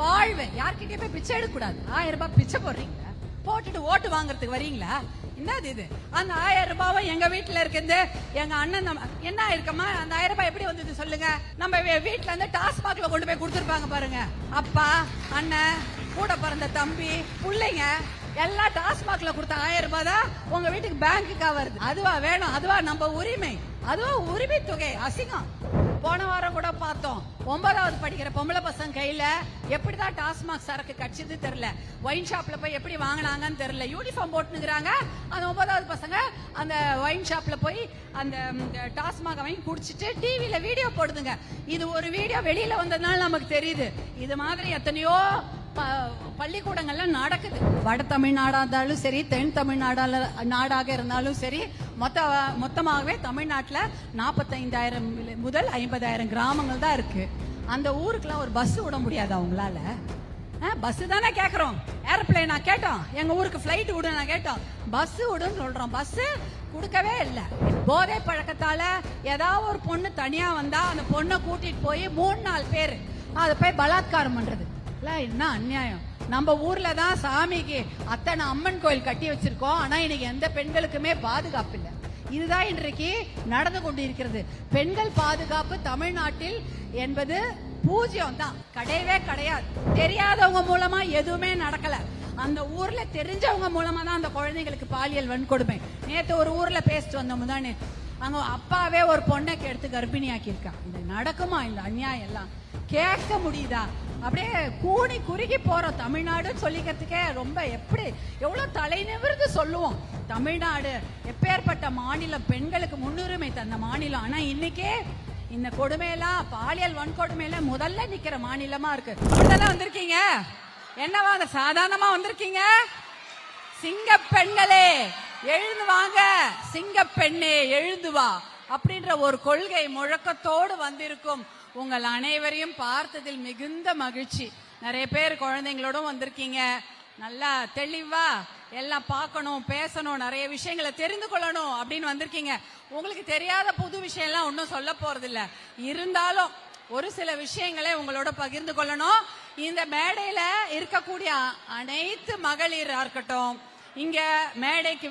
வாழ்வு. யார்கிட்டயும் போய் பிச்சை எடுக்க கூடாது. 1000 ரூபாய் பிச்சை போடுறீங்க, போட்டுட்டு ஓட்டு வாங்குறதுக்கு வரீங்களா? என்னது இது? அந்த 1000 ரூபாவை எங்க வீட்டுல இருக்குது எங்க அண்ணன் என்ன இருக்கமா, அந்த 1000 ரூபாய் எப்படி வந்தது சொல்லுங்க? நம்ம வீட்டுல இருந்து டாஸ்மாக்ல கொண்டு போய் கொடுத்துருப்பாங்க பாருங்க. அப்பா, அண்ணன், கூட பிறந்த தம்பி, பிள்ளைங்க எல்லாம் டாஸ்மாக்ல கொடுத்த 1000 ரூபாய் தான் உங்க வீட்டுக்கு பேங்குக்கா வருது. அதுவா வேணும்? அதுவா நம்ம உரிமை? அதுவா உரிமை தொகை? அசிங்கம். போன வாரம் கூட பார்த்தோம், 9வது படிக்கிற பொம்பளை பசங்க கையில எப்படிதான் டாஸ்மாக் சரக்கு கட்சிது தெரியல. ஒயின் ஷாப்ல போய் எப்படி வாங்கினாங்கன்னு தெரியல. யூனிஃபார்ம் போட்டுக்கிறாங்க. அந்த 9வது பசங்க அந்த ஒயின் ஷாப்ல போய் அந்த டாஸ்மாக் வாங்கி குடிச்சிட்டு டிவில வீடியோ போடுதுங்க. இது ஒரு வீடியோ வெளியில வந்ததுனால நமக்கு தெரியுது. இது மாதிரி எத்தனையோ பள்ளிக்கூடங்கள்ல நடக்குது. வட தமிழ்நாடா இருந்தாலும் சரி, தென் நாடாக இருந்தாலும் சரி, மொத்தமாகவே தமிழ்நாட்டுல 45,000 முதல் 50,000 கிராமங்கள் தான் இருக்கு. அந்த ஊருக்குலாம் ஒரு பஸ் விட முடியாது அவங்களால. பஸ் தானே கேக்குறோம், ஏரோப்ளேனா கேட்டோம், எங்க ஊருக்கு பிளைட் விடு நான் கேட்டோம், பஸ் விடுன்னு சொல்றோம். பஸ் கொடுக்கவே இல்லை. போதை பழக்கத்தால ஏதாவது ஒரு பொண்ணு தனியா வந்தா அந்த பொண்ணை கூட்டிட்டு போய் 3-4 பேர் அதை போய் பலாத்காரம் பண்றது என்ன அநியாயம்? நம்ம ஊர்ல தான் சாமிக்கு அத்தனை அம்மன் கோயில் கட்டி வச்சிருக்கோம். ஆனா இன்னைக்கு எந்த பெண்களுக்குமே பாதுகாப்பு இல்லை. இதுதான் இன்றைக்கு நடந்து கொண்டிருக்கிறது. பெண்கள் பாதுகாப்பு தமிழ்நாட்டில் என்பது 0 தான், கிடையவே கிடையாது. தெரியாதவங்க மூலமா எதுவுமே நடக்கல. அந்த ஊர்ல தெரிஞ்சவங்க மூலமா தான் அந்த குழந்தைகளுக்கு பாலியல் வன்கொடுமை. நேத்து ஒரு ஊர்ல பேசிட்டு வந்தோம் தானே, அங்க அப்பாவே ஒரு பொண்ணை எடுத்து கர்ப்பிணியாக்கி இருக்கான். இது நடக்குமா? இந்த அநியாயம் எல்லாம் கேட்க முடியுதா? அப்படியே கூணி குறுகி போறோம். தமிழ்நாடுன்னு சொல்லிக்கிறதுக்கே ரொம்ப எவ்வளவு தலை நிமிர்ந்து சொல்லுவோம். தமிழ்நாடு எப்பேற்பட்ட மாநிலம், பெண்களுக்கு முன்னுரிமை தந்த மாநிலம். ஆனா இன்னைக்கே இந்த கொடுமையெல்லாம், பாலியல் வன்கொடுமையில முதல்ல நிக்கிற மாநிலமா இருக்கு. அப்படித்தானே வந்திருக்கீங்க? என்னவா சாதாரணமா வந்திருக்கீங்க? சிங்க பெண்களே எழுந்து வாங்க, சிங்க பெண்ணே எழுந்து வா அப்படின்ற ஒரு கொள்கை முழக்கத்தோடு வந்திருக்கும் உங்கள் அனைவரையும் பார்த்ததில் மிகுந்த மகிழ்ச்சி. நிறைய பேர் குழந்தைங்களோடும் வந்திருக்கீங்க. நல்லா தெளிவா எல்லாம் பார்க்கணும், பேசணும், நிறைய விஷயங்களை தெரிந்து கொள்ளணும் அப்படின்னு வந்திருக்கீங்க. உங்களுக்கு தெரியாத புது விஷயம் எல்லாம் ஒன்னும் சொல்ல போறது இல்ல. இருந்தாலும் ஒரு சில விஷயங்களை உங்களோட பகிர்ந்து கொள்ளணும். இந்த மேடையில இருக்கக்கூடிய அனைத்து மகளிரா இருக்கட்டும், இங்க மேடைக்கு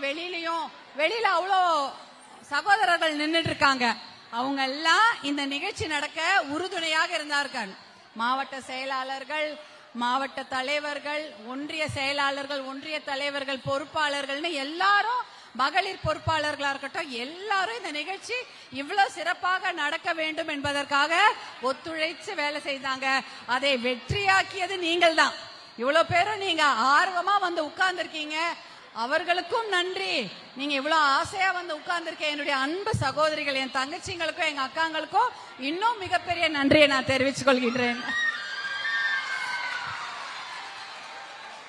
வெளியில அவ்வளோ சகோதரர்கள் நின்றுட்டு இருக்காங்க. அவங்க எல்லாம் இந்த நிகழ்ச்சி நடக்க உறுதுணையாக இருந்தார்கள். மாவட்ட செயலாளர்கள், மாவட்ட தலைவர்கள், ஒன்றிய செயலாளர்கள், ஒன்றிய தலைவர்கள், பொறுப்பாளர்கள்னு எல்லாரும், மகளிர் பொறுப்பாளர்களா இருக்கட்டும், எல்லாரும் இந்த நிகழ்ச்சி இவ்வளவு சிறப்பாக நடக்க வேண்டும் என்பதற்காக ஒத்துழைச்சு வேலை செய்தாங்க. அதை வெற்றியாக்கியது நீங்கள் தான். இவ்வளவு பேரும் நீங்க ஆர்வமா வந்து உட்கார்ந்துருக்கீங்க. அவர்களுக்கும் நன்றி. நீங்க இவ்வளவு ஆசையா வந்து உட்கார்ந்துருக்க என்னுடைய அன்பு சகோதரிகள், என் தங்கச்சிங்களுக்கும் எங்க அக்காங்களுக்கும் இன்னும் மிகப்பெரிய நன்றியை நான் தெரிவித்துக் கொள்கின்றேன்.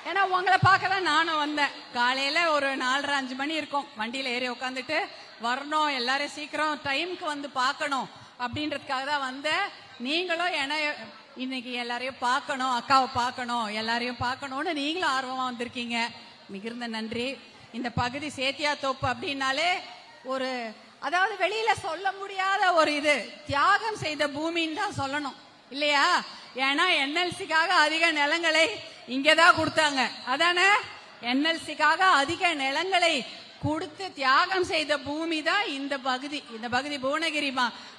ஏன்னா உங்களை பார்க்க தான் நானும் வந்தேன். காலையில ஒரு 4:30-5 மணி இருக்கும், வண்டியில ஏறி உட்காந்துட்டு வரணும், எல்லாரும் சீக்கிரம் டைமுக்கு வந்து பார்க்கணும் அப்படின்றதுக்காக தான் வந்தேன். நீங்களும் இன்னைக்கு எல்லாரையும் பார்க்கணும், அக்காவை பார்க்கணும், எல்லாரையும் பார்க்கணும்னு நீங்களும் ஆர்வமா வந்திருக்கீங்க. மிகுந்த நன்றி. இந்த பகுதி சேத்தியாத்தோப்பு அப்படின்னாலே ஒரு, அதாவது வெளியில சொல்ல முடியாத ஒரு இது, தியாகம் செய்த பூமின்னு தான் சொல்லணும் இல்லையா? ஏன்னா NLC-க்காக அதிக நிலங்களை இங்கதான் கொடுத்தாங்க. அதானே, NLC-க்காக அதிக நிலங்களை கொடுத்து தியாகம் செய்த பூமி தான் இந்த பகுதி. இந்த பகுதி புவனகிரி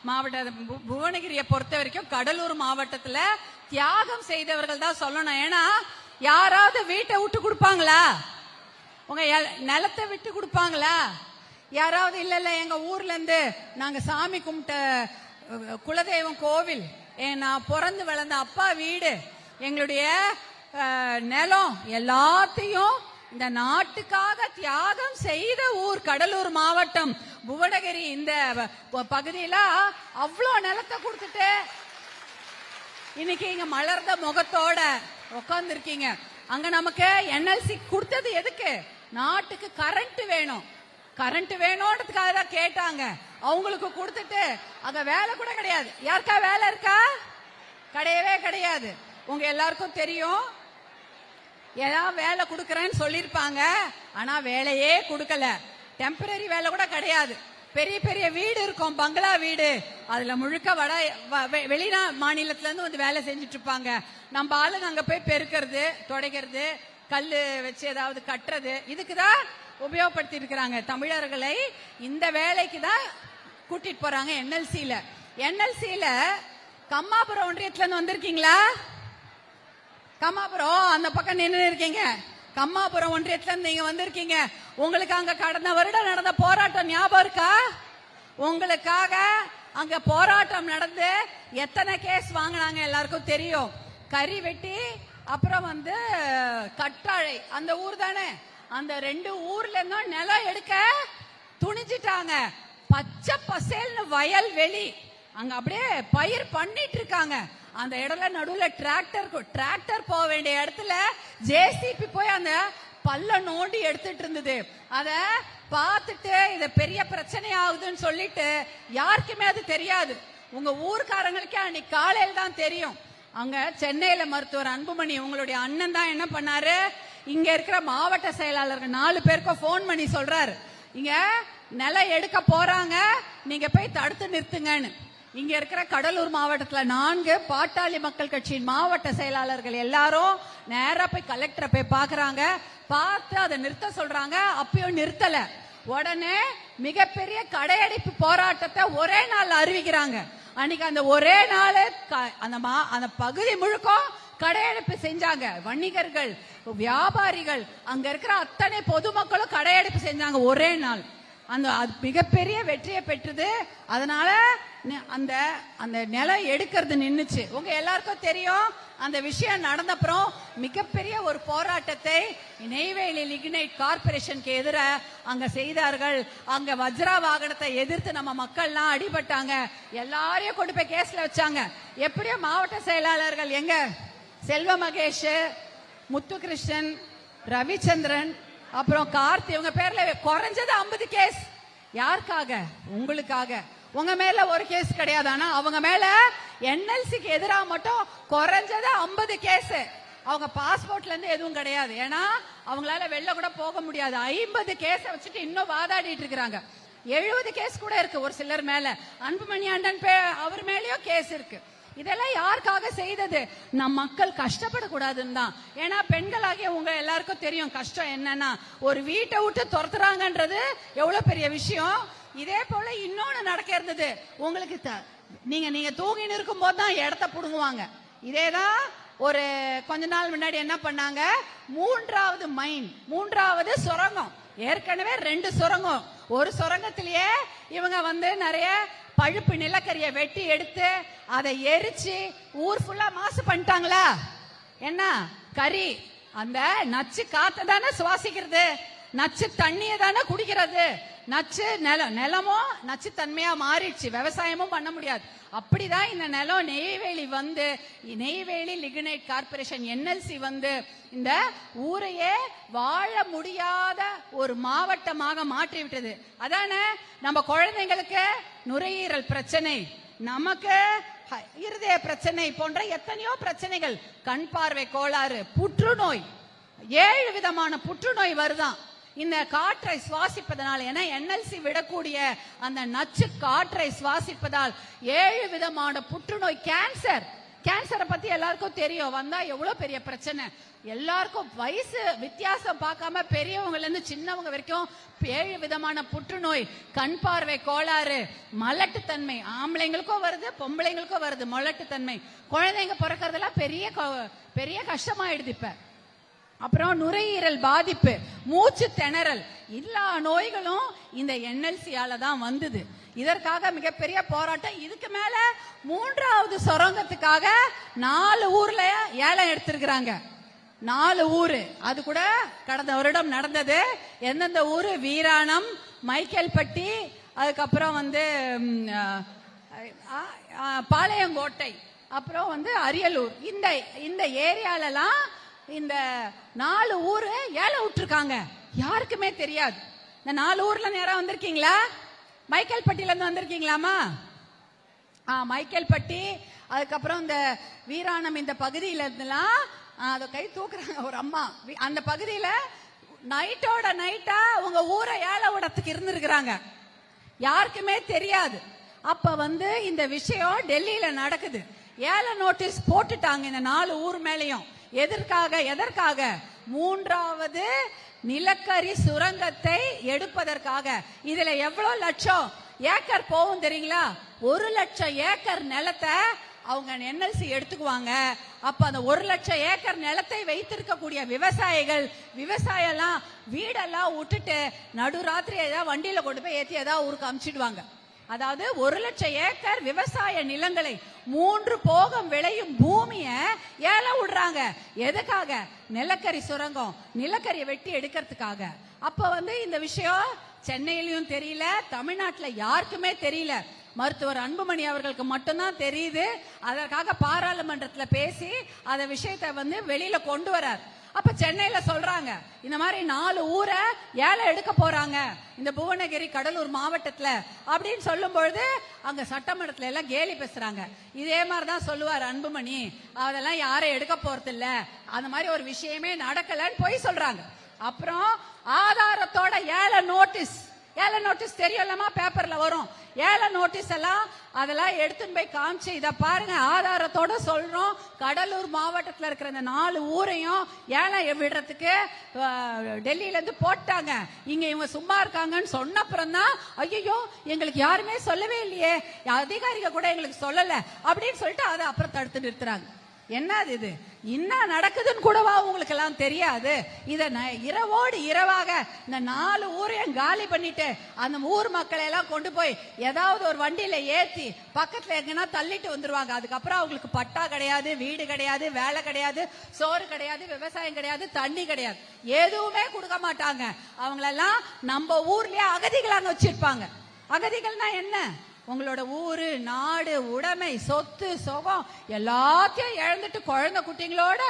மாவட்ட, புவனகிரியை பொறுத்த வரைக்கும் கடலூர் மாவட்டத்துல தியாகம் செய்தவர்கள் தான் சொல்லணும். ஏன்னா யாராவது வீட்டை விட்டு கொடுப்பாங்களா? உங்க நிலத்தை விட்டு கொடுப்பாங்களா? யாராவது இல்ல எங்க ஊர்ல இருந்து நாங்க சாமி கும்பிட்ட குலதெய்வம் கோவில், நான் பிறந்து வளர்ந்த அப்பா வீடு, எங்களுடைய நிலம் எல்லாத்தையும் இந்த நாட்டுக்காக தியாகம் செய்த ஊர் கடலூர் மாவட்டம் புவனகிரி. இந்த பகுதியில அவ்வளோ நிலத்தை கொடுத்துட்டு இன்னைக்கு இங்க மலர்ந்த முகத்தோட உட்கார்ந்து இருக்கீங்க. அங்க நமக்கு NLC கொடுத்தது எதுக்கு? நாட்டுக்கு கரண்ட் வேணும், கரண்ட் வேணும்ன்றதுக்காக தான் கேட்டாங்க. அவங்களுக்கு கொடுத்துட்டு அங்க வேலை கூட கிடையாது. யாருக்கா வேலை இருக்கா? கிடையவே கிடையாது. உங்க எல்லாருக்கும் தெரியும், ஏதாவது வேலை கொடுக்கறேன்னு சொல்லிருப்பாங்க, ஆனா வேலையே கொடுக்கல. டெம்பரரி வேலை கூட கிடையாது. பெரிய பெரிய வீடு இருக்கும், பங்களா வீடு. அதுல முழுக்க வெளிநா மாநிலத்துல இருந்து வந்து வேலை செஞ்சுட்டு இருப்பாங்க. நம்ம ஆளுங்க அங்க போய் பெருக்கிறது, துடைக்கிறது, கல்லு வச்சு ஏதாவது கட்டுறது, இதுக்குதான் உபயோகப்படுத்தி இருக்கிறாங்க. தமிழர்களை இந்த வேலைக்கு தான் கூட்டிட்டு போறாங்க. என்எல்சில கம்மாபுரம் ஒன்றியத்துல இருந்து வந்திருக்கீங்களா? கம்மாபுரம் அந்த பக்கம் நின்று இருக்கீங்க. கம்மாபுரம் ஒன்றியத்துல இருந்து நீங்க வந்திருக்கீங்க. உங்களுக்கு அங்க கடந்த வருடம் நடந்த போராட்டம் ஞாபகம் இருக்கா? உங்களுக்காக அங்க போராட்டம் நடந்து எத்தனை கேஸ் வாங்கினாங்க எல்லாருக்கும் தெரியும். கறி வெட்டி, அப்புறம் வந்து கட்டாழை, அந்த ஊர் தானே. அந்த 2 ஊர்ல இருந்தும் நிலம் எடுக்க துணிஞ்சிட்டாங்க. பச்சை பசேல்னு வயல் வெளி, அங்க அப்படியே பயிர் பண்ணிட்டு இருக்காங்க. அந்த இடத்துல நடுவுல டிராக்டர் போக வேண்டிய இடத்துல ஜேசிபி போய் அந்த பல்ல நோண்டி எடுத்துட்டு இருந்தது. அத பார்த்துட்டு இது பெரிய பிரச்சனை ஆகுதுன்னு சொல்லிட்டு யாருக்குமே அது தெரியாது. உங்க ஊர்க்காரங்களுக்கே அன்னைக்கு காலையில தான் தெரியும். அங்க சென்னையில மருத்துவர் அன்புமணி உங்களுடைய அண்ணன் தான் என்ன பண்ணாரு, இங்க இருக்கிற மாவட்ட செயலாளர்கள் 4 பேருக்கும் போன் பண்ணி சொல்றாரு, இங்க நிலம் எடுக்க போறாங்க, நீங்க போய் தடுத்து நிறுத்துங்கன்னு. இங்க இருக்கிற கடலூர் மாவட்டத்துல 4 பாட்டாளி மக்கள் கட்சியின் மாவட்ட செயலாளர்கள் எல்லாரும் நேரா போய் கலெக்டரை போய் பாக்குறாங்க. பார்த்து அதை நிறுத்த சொல்றாங்க. அப்பயும் நிறுத்தல. உடனே மிகப்பெரிய கடையடைப்பு போராட்டத்தை ஒரே நாள் அறிவிக்கிறாங்க. அன்னைக்கு அந்த ஒரே நாள் அந்த பகுதி முழுக்கும் கடையடைப்பு செஞ்சாங்க. வணிகர்கள், வியாபாரிகள், அங்க இருக்கிற அத்தனை பொதுமக்களும் கடையடைப்பு செஞ்சாங்க ஒரே நாள். அந்த மிகப்பெரிய வெற்றியை பெற்றது. அதனால அந்த அந்த நிலம் எடுக்கிறது நின்னுச்சு. உங்க எல்லாருக்கும் தெரியும். அந்த விஷயம் நடந்தப்புறம் மிகப்பெரிய ஒரு போராட்டத்தை நெய்வேலி லிக்னைட் கார்பரேஷனுக்கு எதிராக அங்க செய்தார்கள். அங்க வஜ்ரா வாகனத்தை எதிர்த்து நம்ம மக்கள்லாம் அடிபட்டாங்க. எல்லாரையும் கொண்டு போய் கேஸ்ல வச்சாங்க. எப்படியோ மாவட்ட செயலாளர்கள் எங்க செல்வ மகேஷ், முத்துகிருஷ்ணன், ரவிச்சந்திரன், அப்புறம் கார்த்தி, இவங்க பேர்ல குறைஞ்சது 50 கேஸ். யாருக்காக? உங்களுக்காக. உங்க மேல ஒரு கேஸ் கிடையாது. ஆனா அவங்க மேல என்எல்சிக்கு எதிராக மட்டும் குறைஞ்சது 50 கேஸ். அவங்க பாஸ்போர்ட்ல இருந்து எதுவும் கிடையாது. ஏன்னா அவங்களால வெளில கூட போக முடியாது. 50 கேஸ வச்சுட்டு இன்னும் வாதாடிட்டு இருக்காங்க. 70 கேஸ் கூட இருக்கு ஒரு சிலர் மேல. அன்புமணி அண்ணன் அவர் மேலயும் கேஸ் இருக்கு. இதெல்லாம் யாருக்காக செய்தது? நம் மக்கள் கஷ்டப்படக்கூடாதுன்னு தான். ஏன்னா பெண்களாகிய உங்க எல்லாருக்கும் தெரியும் கஷ்டம் என்னன்னா, ஒரு வீட்டை விட்டு துரத்துறாங்கன்றது எவ்வளவு பெரிய விஷயம். இதே போல இன்னொன்னு நடக்க இருந்தது உங்களுக்கு. நீங்க தூங்கின்னு இருக்கும் போது தான் இடத்த புடுங்குவாங்க. இதேதான் ஒரு கொஞ்ச நாள் முன்னாடி என்ன பண்ணாங்க, 3வது சுரங்கம். ஏற்கனவே 2 சுரங்கம். ஒரு சுரங்கத்திலேயே இவங்க வந்து நிறைய பழுப்பு நிலக்கரியை வெட்டி எடுத்து அதை எரிச்சு ஊர் ஃபுல்லா மாசு பண்ணிட்டாங்களா? என்ன கறி, அந்த நச்சு காத்த தானே சுவாசிக்கிறது, நச்சு தண்ணிய தானே குடிக்கிறது. நச்சு நிலமும் நச்சு தன்மையா மாறிடுச்சு. விவசாயமும் பண்ண முடியாது. அப்படிதான் இந்த நிலம் நெய்வேலி லிக்னைட் கார்பரேஷன் என்எல்சி வந்து இந்த ஊரையே வாழ முடியாத ஒரு மாவட்டமாக மாற்றி விட்டது. அதானே நம்ம குழந்தைங்களுக்கு நுரையீரல் பிரச்சனை, நமக்கு இருதய பிரச்சனை போன்ற எத்தனையோ பிரச்சனைகள், கண் பார்வை கோளாறு, புற்றுநோய், 7 விதமான புற்றுநோய் வருதான் இந்த காற்றை சுவாசிப்பதனால். ஏன்னா என்எல்சி விடக்கூடிய அந்த நச்சு காற்றை சுவாசிப்பதால் 7 விதமான புற்றுநோய், கேன்சரை பத்தி எல்லாருக்கும் தெரியும். வந்தா எவ்வளவு பெரிய பிரச்சனை. எல்லாருக்கும் வயசு வித்தியாசம் பார்க்காம பெரியவங்கல இருந்து சின்னவங்க வரைக்கும் 7 விதமான புற்றுநோய், கண் பார்வை கோளாறு, மலட்டுத்தன்மை. ஆம்பளைங்களுக்கும் வருது, பொம்பளைங்களுக்கும் வருது மலட்டுத்தன்மை. குழந்தைங்க பிறக்கிறதுலாம் பெரிய கஷ்டமாயிடுது இப்ப. அப்புறம் நுரையீரல் பாதிப்பு, மூச்சு திணறல், எல்லா நோய்களும் இந்த என்எல்சியால தான் வந்தது. இதற்காக மிகப்பெரிய போராட்டம். இதுக்கு மேல 3வது சுரங்கத்துக்காக 4 ஊர்ல ஏலம் எடுத்திருக்கிறாங்க. 4 ஊரு. அது கூட கடந்த வருடம் நடந்தது. எந்தெந்த ஊரு? வீராணம், மைக்கேல்பட்டி, அதுக்கப்புறம் வந்து பாளையங்கோட்டை, அப்புறம் வந்து அரியலூர். இந்த ஏரியாலலாம் இந்த 4 ஊரு ஏலம் விட்டுருக்காங்க. யாருக்குமே தெரியாது. இந்த 4 ஊர்ல நேரம் வந்திருக்கீங்களா? மைக்கேல்பட்டியில இருந்து வந்திருக்கீங்களாமா? மைக்கேல்பட்டி, அதுக்கப்புறம் இந்த வீராணம், இந்த பகுதியில இருந்துலாம் அதை கை தூக்குறாங்க ஒரு அம்மா. அந்த பகுதியில நைட்டோட நைட்டா உங்க ஊரை ஏல விடத்துக்கு இருந்திருக்கிறாங்க. யாருக்குமே தெரியாது. அப்ப வந்து இந்த விஷயம் டெல்லியில நடக்குது. ஏல நோட்டீஸ் போட்டுட்டாங்க இந்த 4 ஊர் மேலையும். எதற்காக? 3வது நிலக்கரி சுரங்கத்தை எடுப்பதற்காக. இதுல எவ்வளவு லட்சம் ஏக்கர் போகும் தெரியுங்களா? 1 லட்சம் ஏக்கர் நிலத்தை அவங்க NLC எடுத்துக்குவாங்க. அப்ப அந்த 1 லட்சம் ஏக்கர் நிலத்தை வைத்திருக்கக்கூடிய விவசாயெல்லாம் வீடெல்லாம் விட்டுட்டு நடுராத்திரி ஏதாவது வண்டியில கொண்டு போய் ஏத்தி ஏதாவது ஊருக்கு அமிச்சிடுவாங்க. அதாவது 1 லட்சம் ஏக்கர் விவசாய நிலங்களை 3 போகம் விளையும் பூமிய ஏலம் விடுறாங்க. எதுக்காக? நிலக்கரி சுரங்கம், நிலக்கரியை வெட்டி எடுக்கிறதுக்காக. அப்ப வந்து இந்த விஷயம் சென்னையிலயும் தெரியல, தமிழ்நாட்டுல யாருக்குமே தெரியல. மருத்துவர் அன்புமணி அவர்களுக்கு மட்டும்தான் தெரியுது. அதற்காக பாராளுமன்றத்துல பேசி அந்த விஷயத்தை வந்து வெளியில கொண்டு வரார். அப்ப சென்னையில சொல்றாங்க இந்த மாதிரி 4 ஊரை ஏலம் எடுக்க போறாங்க இந்த புவனகிரி கடலூர் மாவட்டத்துல அப்படின்னு சொல்லும் பொழுது அங்க சட்டமன்றத்துல எல்லாம் கேலி பேசுறாங்க. இதே மாதிரிதான் சொல்லுவார் அன்புமணி, அதெல்லாம் யாரும் எடுக்க போறது இல்ல, அந்த மாதிரி ஒரு விஷயமே நடக்கலன்னு போய் சொல்றாங்க. அப்புறம் ஆதாரத்தோட ஏல நோட்டீஸ் தெரியும்லமா, பேப்பர்ல வரும். ஏல நோட்டீஸ் எல்லாம் அதெல்லாம் எடுத்துன்னு போய் காமிச்சு இத பாருங்க ஆதாரத்தோட சொல்றோம். கடலூர் மாவட்டத்தில் இருக்கிற இந்த 4 ஊரையும் ஏலம் விடுறதுக்கு டெல்லியில இருந்து போட்டாங்க. இங்க இவங்க சும்மா இருக்காங்கன்னு சொன்ன அப்புறம் தான் ஐயோ எங்களுக்கு யாருமே சொல்லவே இல்லையே, அதிகாரிகள் கூட எங்களுக்கு சொல்லல அப்படின்னு சொல்லிட்டு அதை அப்புறம் தடுத்து நிறுத்துறாங்க. என்னது இது? என்ன நடக்குதுன்னு கூடவா உங்களுக்கு எல்லாம் தெரியாது? இத இரவோடு இரவாக இந்த 4 ஊரையும் காலி பண்ணிட்டு அந்த ஊர் மக்களை எல்லாம் கொண்டு போய் ஏதாவது ஒரு வண்டியில ஏத்தி பக்கத்துல எங்கன்னா தள்ளிட்டு வந்துருவாங்க. அதுக்கப்புறம் அவங்களுக்கு பட்டா கிடையாது, வீடு கிடையாது, வேலை கிடையாது, சோறு கிடையாது, விவசாயம் கிடையாது, தண்ணி கிடையாது, எதுவுமே கொடுக்க மாட்டாங்க. அவங்களெல்லாம் நம்ம ஊர்லயே அகதிகள் வச்சிருப்பாங்க. அகதிகள்னா என்ன? உங்களோட ஊரு, நாடு, உடைமை, சொத்து, சுகம் எல்லாத்தையும் இழந்துட்டு குழந்தை குட்டிங்களோட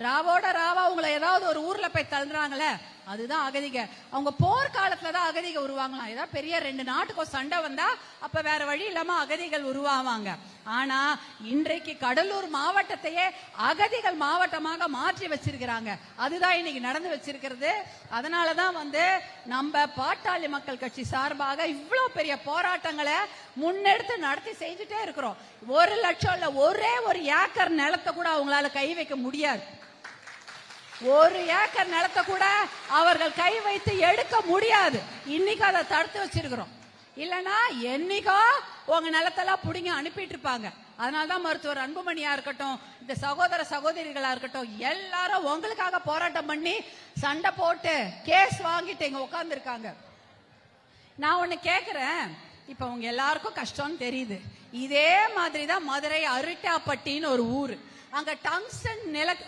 ராவோட ராவா உங்களை ஏதாவது ஒரு ஊர்ல போய் தள்ளுறாங்களே, அதுதான் அகதிக. அவங்க போர்க்காலத்துலதான் அகதிக உருவாங்களாம். ஏதாவது பெரிய 2 நாட்டுக்கும் சண்டை வந்தா அப்ப வேற வழி இல்லாம அகதிகள் உருவாவாங்க. ஆனா இன்றைக்கு கடலூர் மாவட்டத்தையே அகதிகள் மாவட்டமாக மாற்றி வச்சிருக்கிறாங்க. அதுதான் இன்னைக்கு நடந்து வச்சிருக்கிறது. அதனாலதான் வந்து நம்ம பாட்டாளி மக்கள் கட்சி சார்பாக இவ்வளவு பெரிய போராட்டங்களை முன்னெடுத்து நடத்தி செஞ்சுட்டே இருக்கிறோம். 1 லட்சம் இல்ல, ஒரே ஒரு ஏக்கர் நிலத்தை கூட அவங்களால கை வைக்க முடியாது. 1 ஏக்கர் நிலத்தை கூட அவர்கள் கை வைத்து எடுக்க முடியாது. இன்னைக்கு அதை தடுத்து வச்சிருக்கிறோம். இல்லனா என்னைக்கோ உங்க நிலத்தெல்லாம் புடிங்க அனுப்பிட்டு இருப்பாங்க. அதனாலதான் மருத்துவர் அன்புமணியா இருக்கட்டும், இந்த சகோதர சகோதரிகளா இருக்கட்டும், எல்லாரும் உங்களுக்காக போராட்டம் பண்ணி சண்டை போட்டு கேஸ் வாங்கிட்டு இங்க உட்கார்ந்து இருக்காங்க. நான் ஒண்ணு கேக்குறேன், இப்ப உங்க எல்லாருக்கும் கஷ்டம்னு தெரியுது. இதே மாதிரிதான் மதுரை அரிட்டாப்பட்டின்னு ஒரு ஊரு. அங்க டங்ஸ்டன்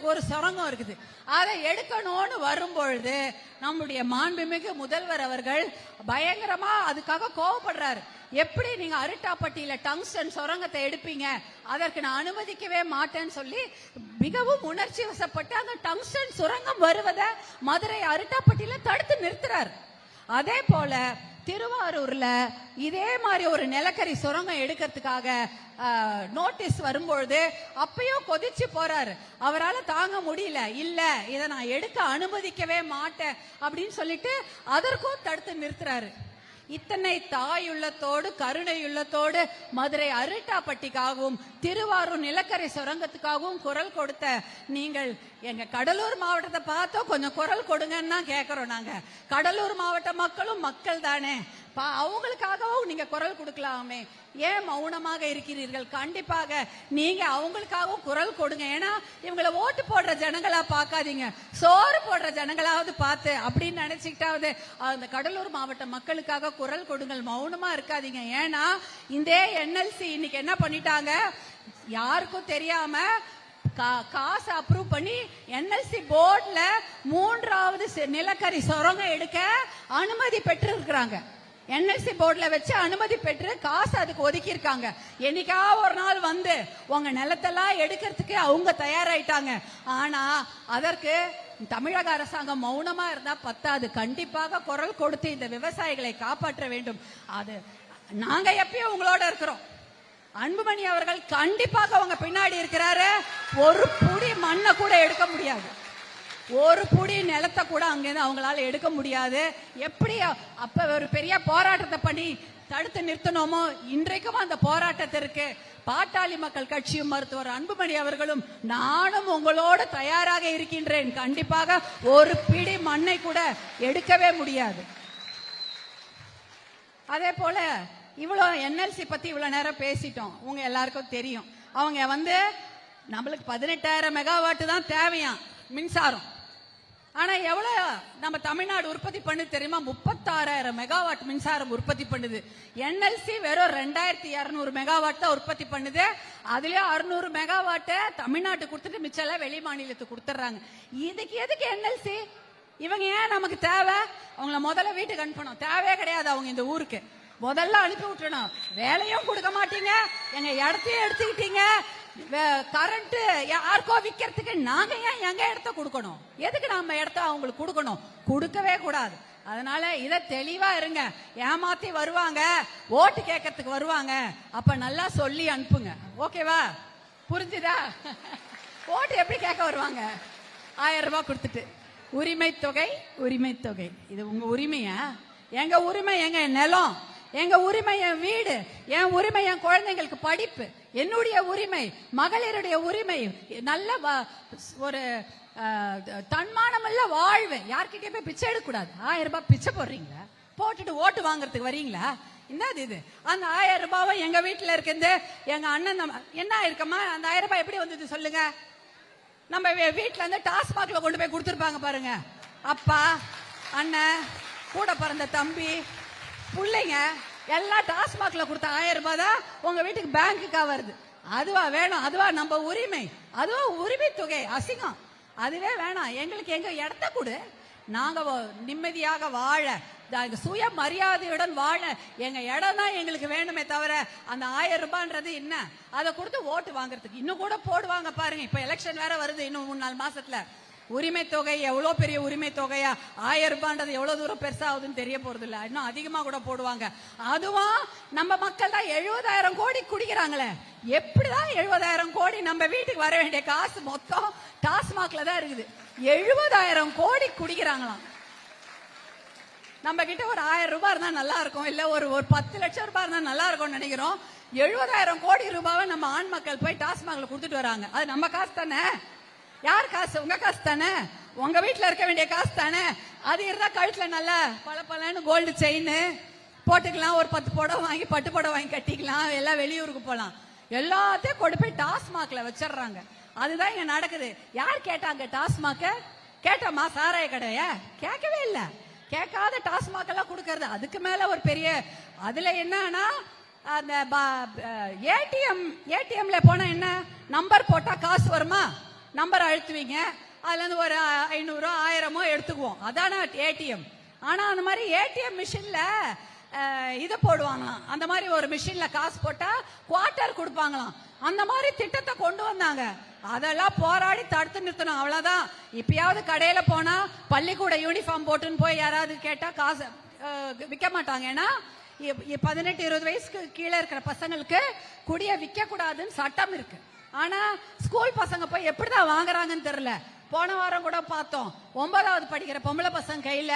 ஒரு சுரங்கம் இருக்குது. அதை எடுக்கணும்னு வரும்பொழுது நம்முடைய மாண்புமிகு முதல்வர் அவர்கள் பயங்கரமா அதுக்காக கோவப்படுறாரு. எப்படி நீங்க அரிட்டாப்பட்டியில டங்ஸ்டன் சுரங்கத்தை எடுப்பீங்க, அதற்கு நான் அனுமதிக்கவே மாட்டேன்னு சொல்லி மிகவும் உணர்ச்சி வசப்பட்டு அந்த டங்ஸ்டன் சுரங்கம் வருவதை மதுரை அரிட்டாப்பட்டியில தடுத்து நிறுத்துறாரு. அதே போல திருவாரூர்ல இதே மாதிரி ஒரு நிலக்கரி சுரங்கம் எடுக்கிறதுக்காக நோட்டீஸ் வரும்பொழுது அப்பயும் கொதிச்சு போறாரு. அவரால் தாங்க முடியல, இல்ல இதை நான் எடுக்க அனுமதிக்கவே மாட்டேன் அப்படின்னு சொல்லிட்டு அதற்கும் தடுத்து நிறுத்துறாரு. இத்தனை தாயுள்ளத்தோடு கருணையுள்ளத்தோடு மதுரை அரிட்டாப்பட்டிக்காகவும் திருவாரூர் நிலக்கரி சுரங்கத்துக்காகவும் குரல் கொடுத்த நீங்கள் எங்க கடலூர் மாவட்டத்தை பார்த்தோம் கொஞ்சம் குரல் கொடுங்கன்னு தான் கேட்கிறோம். நாங்க கடலூர் மாவட்ட மக்களும் மக்கள் தானே, அவங்களுக்காகவும் நீங்க குரல் கொடுக்கலாமே, ஏன் மௌனமாக இருக்கிறீர்கள்? கண்டிப்பாக நீங்க அவங்களுக்காகவும் குரல் கொடுங்க. ஏன்னா இவங்களை ஓட்டு போடுற ஜனங்களா பார்க்காதீங்க, சோறு போடுற ஜனங்களாவது பார்த்து அப்படின்னு நினைச்சுக்கிட்டாவது அந்த கடலூர் மாவட்ட மக்களுக்காக குரல் கொடுங்கள், மௌனமா இருக்காதீங்க. ஏன்னா இந்த NLC இன்னைக்கு என்ன பண்ணிட்டாங்க, யாருக்கும் தெரியாம காசு அப்ரூவ் பண்ணி NLC போர்ட்ல 3வது நிலக்கரி சுரங்கம் எடுக்க அனுமதி பெற்று இருக்கிறாங்க. NLC போர்ட்ல வச்சு அனுமதி பெற்று காசு அதுக்கு ஒதுக்கி இருக்காங்க. என்னைக்கா ஒரு நாள் வந்து உங்க நிலத்தெல்லாம் எடுக்கிறதுக்கு அவங்க தயாராயிட்டாங்க. ஆனா அதற்கு தமிழக அரசாங்கம் மௌனமா இருந்தா பத்தாது, கண்டிப்பாக குரல் கொடுத்து இந்த விவசாயிகளை காப்பாற்ற வேண்டும். அது நாங்க எப்பயும் உங்களோட இருக்கிறோம். அன்புமணி அவர்கள் கண்டிப்பாக அவங்க பின்னாடி இருக்கிறாரு. ஒரு புடி மண்ணை கூட எடுக்க முடியாது. ஒரு புடி நிலத்தை கூட அங்கிருந்து அவங்களால எடுக்க முடியாது. எப்படி அப்ப ஒரு பெரிய போராட்டத்தை பண்ணி தடுத்து நிறுத்தணுமோ இன்றைக்கும் அந்த போராட்டத்திற்கு பாட்டாளி மக்கள் கட்சியும் மருத்துவர் அன்புமணி அவர்களும் நானும் உங்களோடு தயாராக இருக்கின்றேன். கண்டிப்பாக ஒரு பிடி மண்ணை கூட எடுக்கவே முடியாது. அதே போல இவ்வளவு என்எல்சி பத்தி இவ்வளவு நேரம் பேசிட்டோம். உங்க எல்லாருக்கும் தெரியும், அவங்க நம்மளுக்கு 18,000 மெகாவாட் தான் தேவையாம் மின்சாரம். ஆனா எவ்வளவு நம்ம தமிழ்நாடு உற்பத்தி பண்ணு தெரியுமா? 36,000 மெகாவாட் மின்சாரம் உற்பத்தி பண்ணுது. என்எல்சி வெறும் 2,200 மெகாவாட் தான் உற்பத்தி பண்ணுது. அதுலயே 600 மெகாவாட்ட தமிழ்நாட்டு கொடுத்துட்டு மிச்சம் வெளி மாநிலத்துக்கு கொடுத்துறாங்க. இதுக்கு எதுக்கு என்எல்சி? இவங்க ஏன் நமக்கு தேவை? அவங்கள முதல்ல வீட்டுக்கு அனுப்பணும். தேவையே கிடையாது அவங்க இந்த ஊருக்கு. முதல்ல அனுப்பி விட்டுணும். வேலையும் கொடுக்க மாட்டீங்க, எங்க இடத்தையும் எடுத்துக்கிட்டீங்க. கரண்ட் யாருக்கோ விக்கிறதுக்கு நாங்க ஏன் எங்க இடத்த கொடுக்கணும்? எதுக்கு நம்ம இடத்த அவங்களுக்கு கொடுக்கணும்? கொடுக்கவே கூடாது. அதனால இத தெளிவா இருங்க. ஏமாத்தி வருவாங்க, ஓட்டு கேட்கறதுக்கு வருவாங்க, அப்ப நல்லா சொல்லி அனுப்புங்க. ஓகேவா? புரிஞ்சுதா? ஓட்டு எப்படி கேட்க வருவாங்க? 1000 ரூபாய் கொடுத்துட்டு உரிமை தொகை உரிமை தொகை. இது உங்க உரிமையா? எங்க உரிமை எங்க நிலம், எங்க உரிமை என் வீடு, என் உரிமை என் குழந்தைங்களுக்கு படிப்பு, என்னுடைய உரிமை மகளிருடைய உரிமை, நல்ல ஒரு தன்மானம் இல்ல வாழ்வு. யார்கிட்டயே போய் பிச்சை எடுக்க கூடாது. 1000 ரூபாய் பிச்சை போடுறீங்க, போட்டுட்டு ஓட்டு வாங்குறதுக்கு வரீங்களா? என்னது இது? அந்த 1000 ரூபாவை எங்க வீட்டுல இருக்குது எங்க அண்ணன் என்ன இருக்கமா? அந்த 1000 ரூபாய் எப்படி வந்தது சொல்லுங்க? நம்ம வீட்டுல இருந்து டாஸ்மாக்ல கொண்டு போய் கொடுத்துருப்பாங்க பாருங்க. அப்பா, அண்ணன், கூட பிறந்த தம்பி, பிள்ளைங்க எல்லாம் டாஸ்மாக்ல கொடுத்த 1000 ரூபாய் தான் உங்க வீட்டுக்கு பேங்குக்கா வருது. அதுவா வேணும்? அதுவா நம்ம உரிமை? அதுவா உரிமை தொகை? அசிங்கம். அதுவே வேணாம். எங்களுக்கு எங்க இடத்த கொடு, நாங்க நிம்மதியாக வாழ, சுய மரியாதையுடன் வாழ எங்க இடம் தான் எங்களுக்கு வேணுமே தவிர அந்த 1000 ரூபான்றது என்ன? அதை கொடுத்து ஓட்டு வாங்குறதுக்கு இன்னும் கூட போடுவாங்க பாருங்க. இப்ப எலெக்ஷன் வேற வருது இன்னும் 3-4 மாசத்துல. உரிமை தொகை எவ்வளவு பெரிய உரிமை தொகையா? 1000 ரூபான்றது எவ்வளவு தூரம் பெருசாகுதுன்னு தெரிய போறது இல்ல. இன்னும் அதிகமா கூட போடுவாங்க. அதுவும் நம்ம மக்கள் தான் 70,000 கோடி குடிக்கிறாங்களே. எப்படிதான் 70,000 கோடி நம்ம வீட்டுக்கு வர வேண்டிய காசு மொத்தம் டாஸ்மாக்ல தான் இருக்குது. 70,000 கோடி குடிக்கிறாங்களாம். நம்ம கிட்ட ஒரு 1000 ரூபாய் இருந்தா நல்லா இருக்கும், இல்ல ஒரு 10 லட்சம் ரூபாய் இருந்தா நல்லா இருக்கும்னு நினைக்கிறோம். 70,000 கோடி ரூபாவை நம்ம ஆண் மக்கள் போய் டாஸ்மாக்ல கொடுத்துட்டு வராங்க. அது நம்ம காசு தானே? யார் காசு? உங்க காசு தானே? உங்க வீட்டுல இருக்க வேண்டிய காசு தானே? அது இருந்தா கழுத்துல நல்லா பல கோல்டு செயின் போட்டுக்கலாம், ஒரு 10 புடவை வாங்கி பட்டு புடவை வாங்கி கட்டிக்கலாம், எல்லாம் வெளியூருக்கு போலாம். எல்லாத்தையும் கொண்டு போய் டாஸ்மாக்ல வச்சிடறாங்க. அதுதான் இங்க நடக்குது. யார் கேட்டாங்க டாஸ்மாக்க? கேட்டோமா சாராய கடைய? கேட்கவே இல்லை. கேட்காத டாஸ்மாக் எல்லாம் கொடுக்கறது. அதுக்கு மேல ஒரு பெரிய அதுல என்னன்னா அந்த ஏடிஎம்ல போனா என்ன, நம்பர் போட்டா காசு வருமா? நம்பர் அழுத்துவீங்க, அதுல இருந்து ஒரு 500 1000 எடுத்துக்குவோம். அதான ஏடிஎம். ஆனா அந்த மாதிரி ஏடிஎம் மிஷின்ல இதை போடுவாங்களாம். அந்த மாதிரி ஒரு மிஷின்ல காசு போட்டா குவார்டர் கொடுப்பாங்களாம். அந்த மாதிரி திட்டத்தை கொண்டு வந்தாங்க. அதெல்லாம் போராடி தடுத்து நிறுத்தணும். அவ்வளவுதான். இப்பயாவது கடையில போனா பள்ளிக்கூட யூனிஃபார்ம் போட்டுன்னு போய் யாராவது கேட்டா காசு விற்க மாட்டாங்க. ஏன்னா 18-20 வயசுக்கு கீழே இருக்கிற பசங்களுக்கு குடிய விற்க கூடாதுன்னு சட்டம் இருக்கு. ஆனா ஸ்கூல் பசங்க போய் எப்படிதான் வாங்குறாங்கன்னு தெரியல. போன வாரம் கூட பார்த்தோம், 9வது படிக்கிற பொம்பளை பசங்க கையில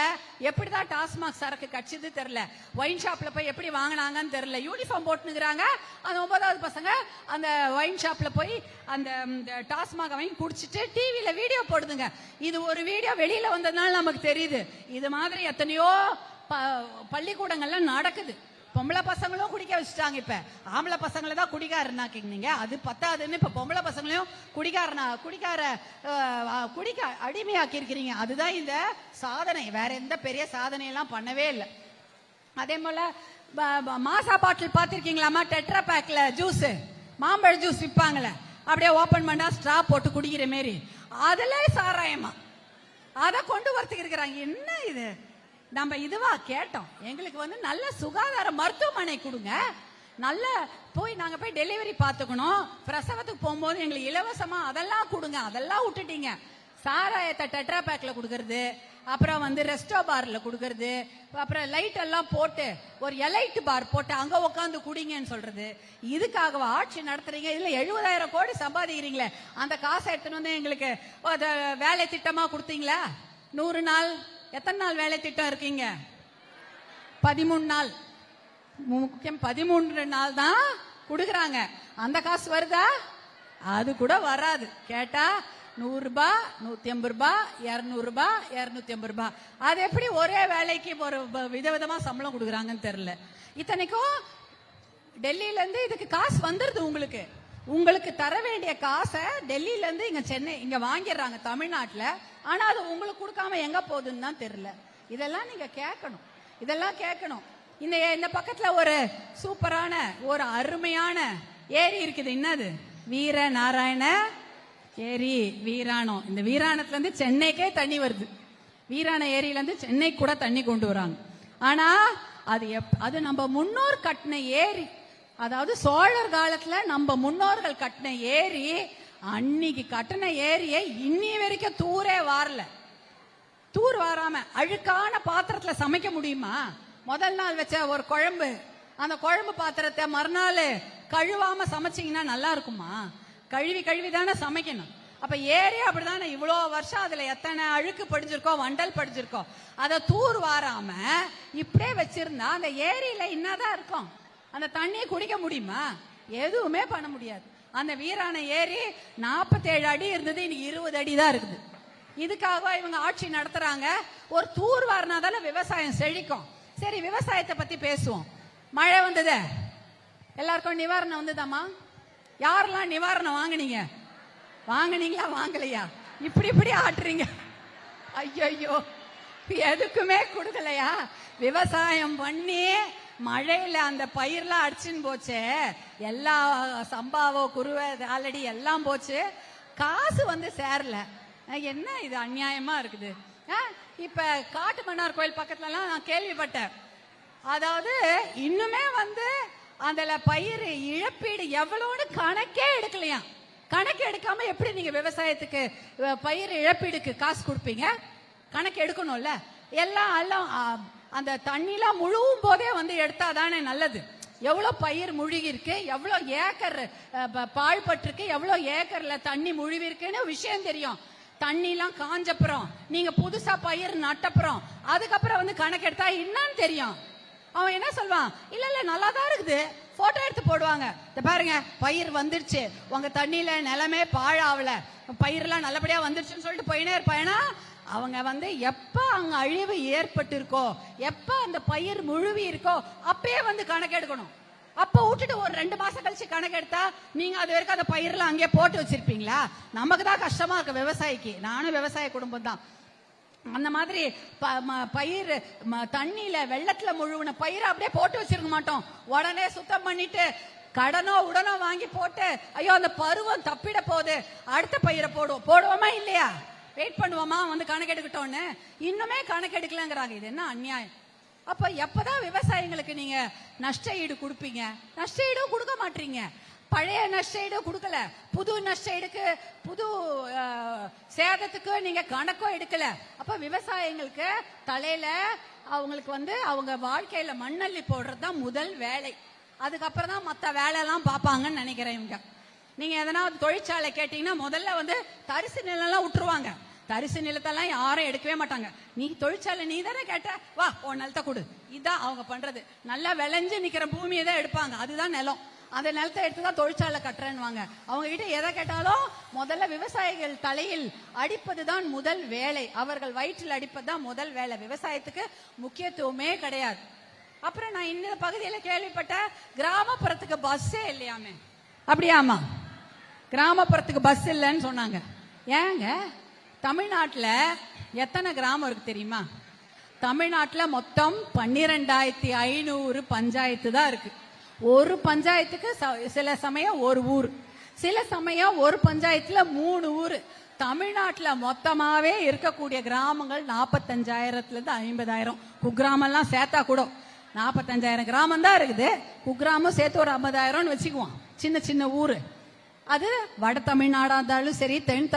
எப்படிதான் டாஸ்மாக் சரக்கு கட்சிது தெரியல. ஒயின் ஷாப்ல போய் எப்படி வாங்கினாங்கன்னு தெரியல. யூனிஃபார்ம் போட்டுனுக்குறாங்க. அந்த 9வது பசங்க அந்த ஒயின் ஷாப்ல போய் அந்த டாஸ்மாக் வாங்கி குடிச்சிட்டு டிவியில வீடியோ போடுதுங்க. இது ஒரு வீடியோ வெளியில வந்ததுனால நமக்கு தெரியுது. இது மாதிரி எத்தனையோ பள்ளிக்கூடங்கள்ல நடக்குது. பொம்பளை பசங்களும் குடிக்க வச்சுட்டாங்க. இப்ப ஆம்பளை பசங்களை தான் குடிக்காரனாக்கிங்க. அது பத்தாதுன்னு இப்ப பொம்பளை பசங்களையும் குடிக்க அடிமையாக்கி இருக்கிறீங்க. அதுதான் இந்த சாதனை. வேற எந்த பெரிய சாதனையெல்லாம் பண்ணவே இல்லை. அதே போல மாசா பாட்டில் பாத்திருக்கீங்களாமா? டெட்ரா பேக்ல ஜூஸ், மாம்பழ ஜூஸ் விற்பாங்களே, அப்படியே ஓபன் பண்ணா ஸ்ட்ரா போட்டு குடிக்கிற மாரி, அதுல சாராயமா அதை கொண்டு வரத்துக்கு இருக்கிறாங்க. என்ன இது? நம்ம இதுவா கேட்டோம்? எங்களுக்கு நல்ல சுகாதார மருத்துவமனை கொடுங்க, நல்ல நாங்க போய் டெலிவரி பார்த்துக்கணும், பிரசவத்துக்கு போகும்போது எங்களுக்கு இலவசமா அதெல்லாம் கொடுங்க. அதெல்லாம் விட்டுட்டீங்க. சாராயத்தை டெட்ரா பேக்ல கொடுக்கறது, அப்புறம் வந்து ரெஸ்டோ பார்ல குடுக்கறது, அப்புறம் லைட் எல்லாம் போட்டு ஒரு எலைட் பார் போட்டு அங்க உட்காந்து குடிங்கன்னு சொல்றது. இதுக்காகவா ஆட்சி நடத்துறீங்க? இதுல 70,000 கோடி சம்பாதிக்கிறீங்களே, அந்த காசை எடுத்துன்னு வந்து எங்களுக்கு வேலை திட்டமா கொடுத்தீங்களா? 100 நாள் எத்தனை நாள் வேலை திட்டம் இருக்கீங்க? 13 நாள், முக்கியம் 13 நாள் தான் குடுக்கறாங்க. அந்த காசு வருதா? அது கூட வராது. கேட்டா 100 ரூபாய், 150 ரூபாய், 200 ரூபாய், 250 ரூபாய். அது எப்படி ஒரே வேலைக்கு ஒரு விதவிதமா சம்பளம் கொடுக்குறாங்கன்னு தெரியல. இத்தனைக்கும் டெல்லியில இருந்து இதுக்கு காசு வந்துருது. உங்களுக்கு தர வேண்டிய காசை டெல்லியில இருந்து இங்க சென்னை இங்க வாங்கிடுறாங்க தமிழ்நாட்டுல. ஆனா அது உங்களுக்கு கொடுக்காம எங்க போகுதுன்னு தான் தெரியல. இதெல்லாம் நீங்க கேட்கணும், இதெல்லாம் கேட்கணும். இந்த பக்கத்துல ஒரு சூப்பரான ஒரு அருமையான ஏரி இருக்குது. என்னது? வீர நாராயண ஏரி, வீராணம். இந்த வீராணத்துல இருந்து சென்னைக்கே தண்ணி வருது. வீராண ஏரியில இருந்து சென்னை கூட தண்ணி கொண்டு வராங்க. ஆனா அது நம்ம முன்னோர் கட்டின ஏரி. அதாவது சோழர் காலத்துல நம்ம முன்னோர்கள் கட்டின ஏரி. அன்னைக்கு கட்டின ஏரியை இன்னி வரைக்கும் தூரே வாரல. தூர் வாராம அழுக்கான பாத்திரத்துல சமைக்க முடியுமா? முதல் நாள் வச்ச ஒரு குழம்பு, அந்த குழம்பு பாத்திரத்தை மறுநாள் கழுவாம சமைச்சீங்கன்னா நல்லா இருக்குமா? கழுவி தானே சமைக்கணும். அப்ப ஏரி அப்படிதானே, இவ்வளவு வருஷம் அதுல எத்தனை அழுக்கு படிஞ்சிருக்கோம், வண்டல் படிஞ்சிருக்கோம். அதை தூர் வாராம இப்படியே வச்சிருந்தா அந்த ஏரியில என்னதான் இருக்கும்? அந்த தண்ணியை குடிக்க முடியுமா? எதுவுமே பண்ண முடியாது. அந்த வீராண ஏரி 47 அடி இருந்தது, இன்னைக்கு 20 அடி தான் இருக்குது. இதுக்காக இவங்க ஆட்சி நடத்துறாங்க. ஒரு தூர் வாரினாதால விவசாயம் செழிக்கும். சரி, விவசாயத்தை பத்தி பேசுவோம். மழை வந்தது, எல்லாருக்கும் நிவாரணம் வந்ததாமா? யாரெல்லாம் நிவாரணம் வாங்கினீங்க? வாங்கினீங்களா வாங்கலையா? இப்படி ஆட்டுறீங்க. ஐயோ, எதுக்குமே கொடுக்கலையா? விவசாயம் பண்ணி மழையில அந்த பயிர்லாம் அடிச்சுன்னு போச்சு. எல்லா சம்பாவோ குருவை ஆல்ரெடி எல்லாம் போச்சு. காசு வந்து சேரல. என்ன இது அநியாயமா இருக்குது. இப்ப காட்டு மன்னார் கோயில் பக்கத்துல எல்லாம் நான் கேள்விப்பட்டேன். அதாவது இன்னுமே வந்து அதுல பயிர் இழப்பீடு எவ்வளோன்னு கணக்கே எடுக்கலையா. கணக்கு எடுக்காம எப்படி நீங்க விவசாயத்துக்கு பயிர் இழப்பீடுக்கு காசு கொடுப்பீங்க? கணக்கு எடுக்கணும்ல. எல்லாம் அந்த தண்ணிலாம் முழுவும் போதே வந்து எடுத்தாதானே நல்லது. எவ்வளவு பயிர் முழுகி இருக்கு, எவ்வளவு ஏக்கர் பாழ்பட்டு, எவ்வளவு ஏக்கர்ல தண்ணி முழுவி இருக்குன்னு விஷயம் தெரியும். தண்ணி எல்லாம் காஞ்சப்புறம் நீங்க புதுசா பயிர் நட்டப்புறம் அதுக்கப்புறம் வந்து கணக்கு எடுத்தா என்னன்னு தெரியும். அவன் என்ன சொல்வான்? இல்ல நல்லாதான் இருக்குது, போட்டோ எடுத்து போடுவாங்க. பாருங்க பயிர் வந்துருச்சு, உங்க தண்ணியில நிலமே பாழாவல, பயிரெல்லாம் நல்லபடியா வந்துருச்சுன்னு சொல்லிட்டு போயினே இருப்பானா. அவங்க வந்து எப்ப அங்க அழிவு ஏற்பட்டு இருக்கோ, எப்ப அந்த பயிர் முழுவி இருக்கோ அப்பயே வந்து கணக்கு எடுக்கணும். அப்ப விட்டுட்டு ஒரு 2 மாசம் கழிச்சு கணக்கு எடுத்தா நீங்க அது வரைக்கும் அந்த பயிரெல்லாம் அங்கே போட்டு வச்சிருப்பீங்களா? நமக்கு தான் கஷ்டமா இருக்கு விவசாயிக்கு. நானும் விவசாய குடும்பம் தான். அந்த மாதிரி பயிர் தண்ணியில வெள்ளத்துல முழுவன பயிரை அப்படியே போட்டு வச்சிருக்க மாட்டோம். உடனே சுத்தம் பண்ணிட்டு கடனோ உடனோ வாங்கி போட்டு ஐயோ அந்த பருவம் தப்பிட போகுது அடுத்த பயிரை போடுவோமா இல்லையா? வெயிட் பண்ணுவோமா வந்து கணக்கு எடுக்கட்டோன்னு? இன்னுமே கணக்கு எடுக்கலங்கிறாங்க. இது என்ன அநியாயம்? அப்ப எப்பதான் விவசாயிகளுக்கு நீங்க நஷ்ட ஈடு கொடுப்பீங்க? நஷ்ட ஈடும் கொடுக்க மாட்டீங்க. பழைய நஷ்ட ஈடு கொடுக்கல, புது நஷ்ட ஈடுக்கு புது சேதத்துக்கு நீங்க கணக்கோ எடுக்கல. அப்ப விவசாயிகளுக்கு தலையில அவங்களுக்கு வந்து அவங்க வாழ்க்கையில மண்ணள்ளி போடுறதுதான் முதல் வேலை. அதுக்கப்புறம் தான் மற்ற வேலை எல்லாம் பார்ப்பாங்கன்னு நினைக்கிறேன். இவங்க நீங்க எதனா தொழிற்சாலை கேட்டீங்கன்னா முதல்ல வந்து தரிசு நிலம் விட்டுருவாங்க. தரிசு நிலத்தெல்லாம் யாரும் எடுக்கவே மாட்டாங்க. நீ தொழிற்சாலை நீ தானே கேட்ட, வா உன் நிலத்தை கொடு. இதுதான் அவங்க பண்றது. நல்லா விளைஞ்சு நிக்கிற பூமியை தான் எடுப்பாங்க, அதுதான் நிலம். அந்த நிலத்தை எடுத்துதான் தொழிற்சாலை கட்டுறேன்னு. அவங்க கிட்ட எதை கேட்டாலும் முதல்ல விவசாயிகள் தலையில் அடிப்பதுதான் முதல் வேலை. அவர்கள் வயிற்றில் அடிப்பதுதான் முதல் வேலை. விவசாயத்துக்கு முக்கியத்துவமே கிடையாது. அப்புறம் நான் இந்த பகுதியில கேள்விப்பட்ட கிராமப்புறத்துக்கு பஸ்ஸே இல்லையாமே. அப்படியாமா? கிராமப்புறத்துக்கு பஸ் இல்லைன்னு சொன்னாங்க. ஏங்க தமிழ்நாட்டுல எத்தனை கிராமம் இருக்கு தெரியுமா? தமிழ்நாட்டுல மொத்தம் 12,500 பஞ்சாயத்து தான் இருக்கு. ஒரு பஞ்சாயத்துக்கு சில சமயம் ஒரு ஊர், சில சமயம் ஒரு பஞ்சாயத்துல 3 ஊர். தமிழ்நாட்டுல மொத்தமாவே இருக்கக்கூடிய கிராமங்கள் 45,000 இருந்து 50,000. குக்கிராமம் எல்லாம் சேர்த்தா கூட 45,000 கிராமம் தான் இருக்குது. குக்கிராமம் சேர்த்து ஒரு 50,000 வச்சுக்குவோம். சின்ன சின்ன ஊரு. அது வட தமிழ்நாடா இருந்தாலும் சரி, தென்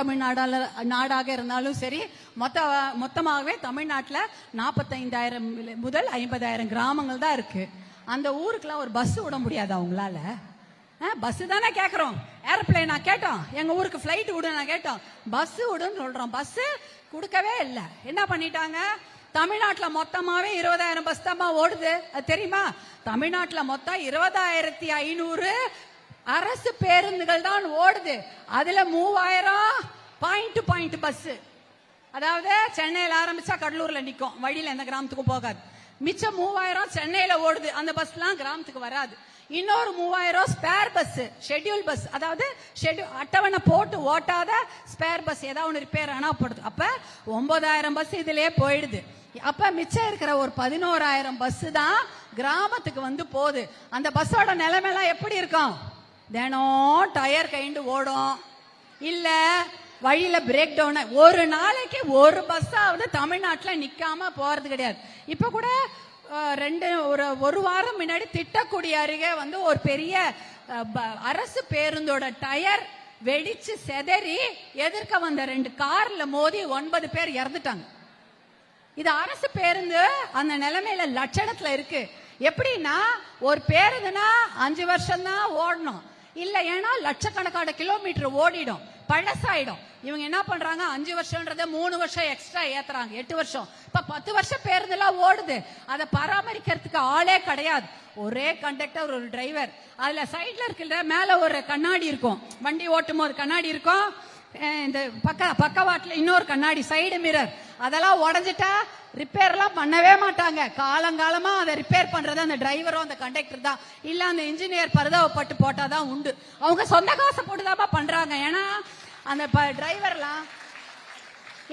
நாடாக இருந்தாலும் சரி, மொத்தமாகவே தமிழ்நாட்டில் 45,000 முதல் 50,000 கிராமங்கள் தான் இருக்கு. அந்த ஊருக்குலாம் ஒரு பஸ் விட முடியாது அவங்களால. பஸ் தானே கேட்குறோம், ஏரோப்ளைனா கேட்டோம், எங்க ஊருக்கு ஃபிளைட் விடுன்னு கேட்டோம், பஸ் விடுன்னு சொல்றோம். பஸ் கொடுக்கவே இல்லை. என்ன பண்ணிட்டாங்க, தமிழ்நாட்டில் மொத்தமாவே 20,000 பஸ் தான் ஓடுது. அது தெரியுமா? தமிழ்நாட்டில் மொத்தம் 20,500 அரசு பேருந்துகள் தான் ஓடுது. அதுல 3000 பாயிண்ட் டு பாயிண்ட் பஸ். அதாவது சென்னையில ஆரம்பிச்சா கடலூர்ல நிக்கும், வழியில எந்த கிராமத்துக்கும் போகாது. மிச்சம் 3000 சென்னையில ஓடுது. அந்த பஸ் எல்லாம் கிராமத்துக்கு வராது. இன்னொரு 3000 ஸ்பேர் பஸ், ஷெட்யூல் பஸ், அதாவது அட்டவணை போட்டு ஓட்டாத ஸ்பேர் பஸ், ஏதாவது ஒன்று ரிப்பேர் ஆனா போடுது. அப்ப 9,000 பஸ் இதுலயே போயிடுது. அப்ப மிச்சம் இருக்கிற ஒரு 11,000 பஸ் தான் கிராமத்துக்கு வந்து போகுது. அந்த பஸ்ஸோட நிலைமைலாம் எப்படி இருக்கும்? தினம் டயர் கைண்டு ஓடும், இல்ல வழியில பிரேக் டவுன். ஒரு நாளைக்கு ஒரு பஸ்ஸாவது தமிழ்நாட்டில் நிக்காம போறது கிடையாது. இப்ப கூட ஒரு வாரம் முன்னாடி திட்டக்குடி அருகே வந்து ஒரு பெரிய அரசு பேருந்தோட டயர் வெடிச்சு செதறி எதிர்க்க வந்த 2 கார்ல மோதி 9 பேர் இறந்துட்டாங்க. இது அரசு பேருந்து அந்த நிலைமையில லட்சணத்துல இருக்கு. எப்படின்னா, ஒரு பேருந்துனா 5 வருஷம் தான் ஓடணும், இல்ல ஏன்னா லட்சக்கணக்கான கிலோமீட்டர் ஓடிடும், பழசாயிடும். இவங்க என்ன பண்றாங்க, 5 வருஷம்ன்றத 3 வருஷம் எக்ஸ்ட்ரா ஏத்துறாங்க, 8 வருஷம். இப்ப 10 வருஷம் பேருந்துலாம் ஓடுது. அதை பராமரிக்கிறதுக்கு ஆளே கிடையாது. ஒரே கண்டக்டர், ஒரு டிரைவர். அதுல சைட்ல இருக்கிற மேல ஒரு கண்ணாடி இருக்கும், வண்டி ஓட்டும் போது கண்ணாடி இருக்கும். இந்த பக்கவாட்டுல இன்னொரு கண்ணாடி, சைடு மிரர். அதெல்லாம் உடஞ்சிட்டா ரிப்பேர் எல்லாம் பண்ணவே மாட்டாங்க. காலங்காலமா அதை ரிப்பேர் பண்றது அந்த டிரைவரும் அந்த கண்டக்டர் தான், இல்ல அந்த இன்ஜினியர் பரிதாபப்பட்டு போட்டாதான் உண்டு. அவங்க சொந்த காசை போட்டுதான் பண்றாங்க. ஏன்னா அந்த டிரைவர்லாம்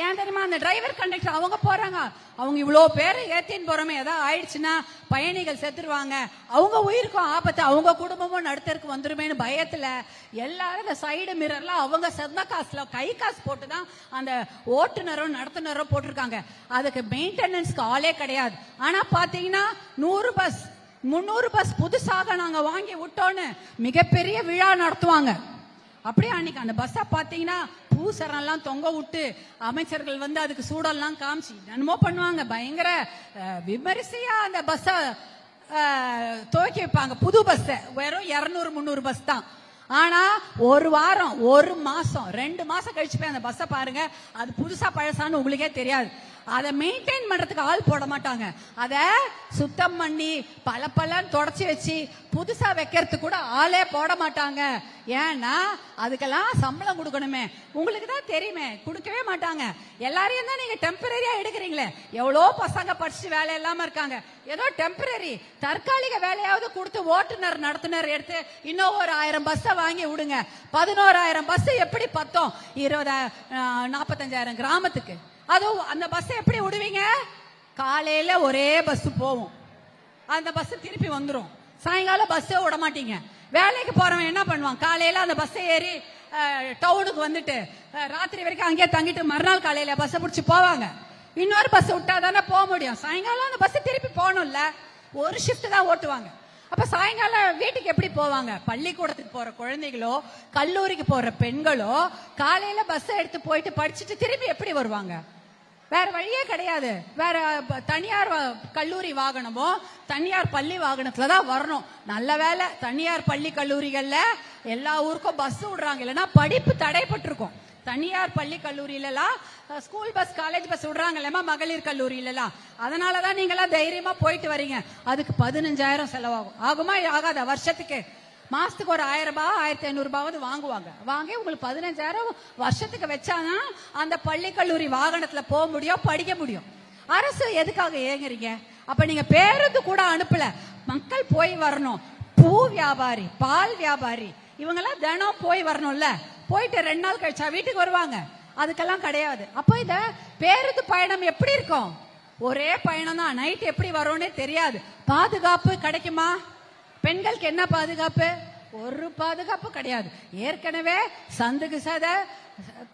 ஏன் தெரியுமா, அந்த டிரைவர் கண்டக்டர் அவங்க போறாங்க, அவங்க இவ்வளவு பேரு ஏத்தின்னு போறோமே, ஏதாவது ஆயிடுச்சுன்னா பயணிகள் செத்துருவாங்க, அவங்க உயிருக்கும் ஆபத்து, அவங்க குடும்பமும் நடுத்தருக்கு வந்துருமேனு பயத்துல எல்லாரும் இந்த சைடு மிரர்லாம் அவங்க சொந்த காசுல கை காசு போட்டுதான் அந்த ஓட்டுநரும் நடத்துனரும் போட்டிருக்காங்க. அதுக்கு மெயின்டெனன்ஸ்க்கு ஆளே கிடையாது. ஆனா பாத்தீங்கன்னா 100 பஸ் 300 பஸ் புதுசாக நாங்க வாங்கி விட்டோன்னு மிகப்பெரிய விழா நடத்துவாங்க. அப்படியே அன்னைக்கு அந்த பஸ்ஸை பாத்தீங்கன்னா பூசரெல்லாம் தொங்க விட்டு அமைச்சர்கள் வந்து அதுக்கு சூடெல்லாம் காமிச்சு என்னமோ பண்ணுவாங்க. பயங்கர விமரிசையா அந்த பஸ்ஸ துவக்கி வைப்பாங்க. புது பஸ் வெறும் 200-300 பஸ் தான். ஆனா ஒரு வாரம், ஒரு மாசம், 2 மாசம் கழிச்சு போய் அந்த பஸ்ஸை பாருங்க, அது புதுசா பழசான்னு உங்களுக்கே தெரியாது. அதை மெயின்டைன் பண்றதுக்கு ஆள் போட மாட்டாங்க. அதை சுத்தம் பண்ணி பலன்னு தொடச்சி வச்சு புதுசா வைக்கிறதுக்கு கூட ஆளே போட மாட்டாங்க. ஏன்னா அதுக்கெல்லாம் சம்பளம் கொடுக்கணுமே. உங்களுக்கு தான் தெரியுமே, கொடுக்கவே மாட்டாங்க. எல்லாரையும் தான் நீங்க டெம்பரரியா எடுக்கிறீங்களே. எவ்வளோ பசங்க படிச்சு வேலை இல்லாம இருக்காங்க, ஏதோ டெம்பரரி தற்காலிக வேலையாவது கொடுத்து ஓட்டுநர் நடத்துனர் எடுத்து இன்னும் ஒரு 1000 பஸ்ஸை வாங்கி விடுங்க. 11,000 பஸ் எப்படி பத்தோம்? 45,000 கிராமத்துக்கு. அதுவும் அந்த பஸ் எப்படி விடுவீங்க? காலையில ஒரே பஸ் போகும், அந்த பஸ் திருப்பி வந்துடும். சாயங்காலம் பஸ்ஸே விட மாட்டீங்க. வேலைக்கு போறவன் என்ன பண்ணுவான், காலையில அந்த பஸ் ஏறி டவுனுக்கு வந்துட்டு ராத்திரி வரைக்கும் அங்கேயே தங்கிட்டு மறுநாள் காலையில பஸ் பிடிச்சி போவாங்க. இன்னொரு பஸ் விட்டா தானே போக முடியும். சாயங்காலம் அந்த பஸ் திருப்பி போகணும்ல, ஒரு ஷிஃப்ட் தான் ஓட்டுவாங்க. அப்ப சாயங்காலம் வீட்டுக்கு எப்படி போவாங்க? பள்ளிக்கூடத்துக்கு போற குழந்தைகளோ, கல்லூரிக்கு போற பெண்களோ காலையில பஸ் எடுத்து போயிட்டு படிச்சுட்டு திரும்பி எப்படி வருவாங்க? வேற வழியே கிடையாது. வேற தனியார் கல்லூரி வாகனமோ தனியார் பள்ளி வாகனத்துலதான் வரணும். நல்ல வேலை தனியார் பள்ளி கல்லூரிகள்ல எல்லா ஊருக்கும் பஸ் விடுறாங்க, இல்லைன்னா படிப்பு தடைப்பட்டிருக்கும். தனியார் பள்ளி கல்லூரியிலாம் ஸ்கூல் பஸ், காலேஜ் பஸ் விடுறாங்க இல்லமா, மகளிர் கல்லூரியிலாம். அதனாலதான் நீங்க எல்லாம் தைரியமா போயிட்டு வரீங்க. அதுக்கு 15,000 செலவாகும். ஆகுமா ஆகாத? வருஷத்துக்கு மாசத்துக்கு ஒரு 1000 ரூபாய் 1500 ரூபாவது வாங்குவாங்க. வாங்கி உங்களுக்கு 15,000 வருஷத்துக்கு வச்சாதான் அந்த பள்ளி கல்லூரி வாகனத்துல போக முடியும், படிக்க முடியும். அரசு எதுக்காக ஏங்குறீங்க? அப்ப நீங்க பேருந்து கூட அனுப்பல, மக்கள் போய் வரணும். பூ வியாபாரி, பால் வியாபாரி, இவங்க எல்லாம் தினம் போய் வரணும்ல. போயிட்டு 2 நாள் கழிச்சா வீட்டுக்கு வருவாங்க. அதுக்கெல்லாம் கிடையாது. அப்ப இந்த பேருந்து பயணம் எப்படி இருக்கும்? ஒரே பயணம் தான். நைட் எப்படி வரும்னே தெரியாது. பாதுகாப்பு கிடைக்குமா? பெண்களுக்கு என்ன பாதுகாப்பு? ஒரு பாதுகாப்பு கிடையாது. ஏற்கனவே சந்துக்கு சத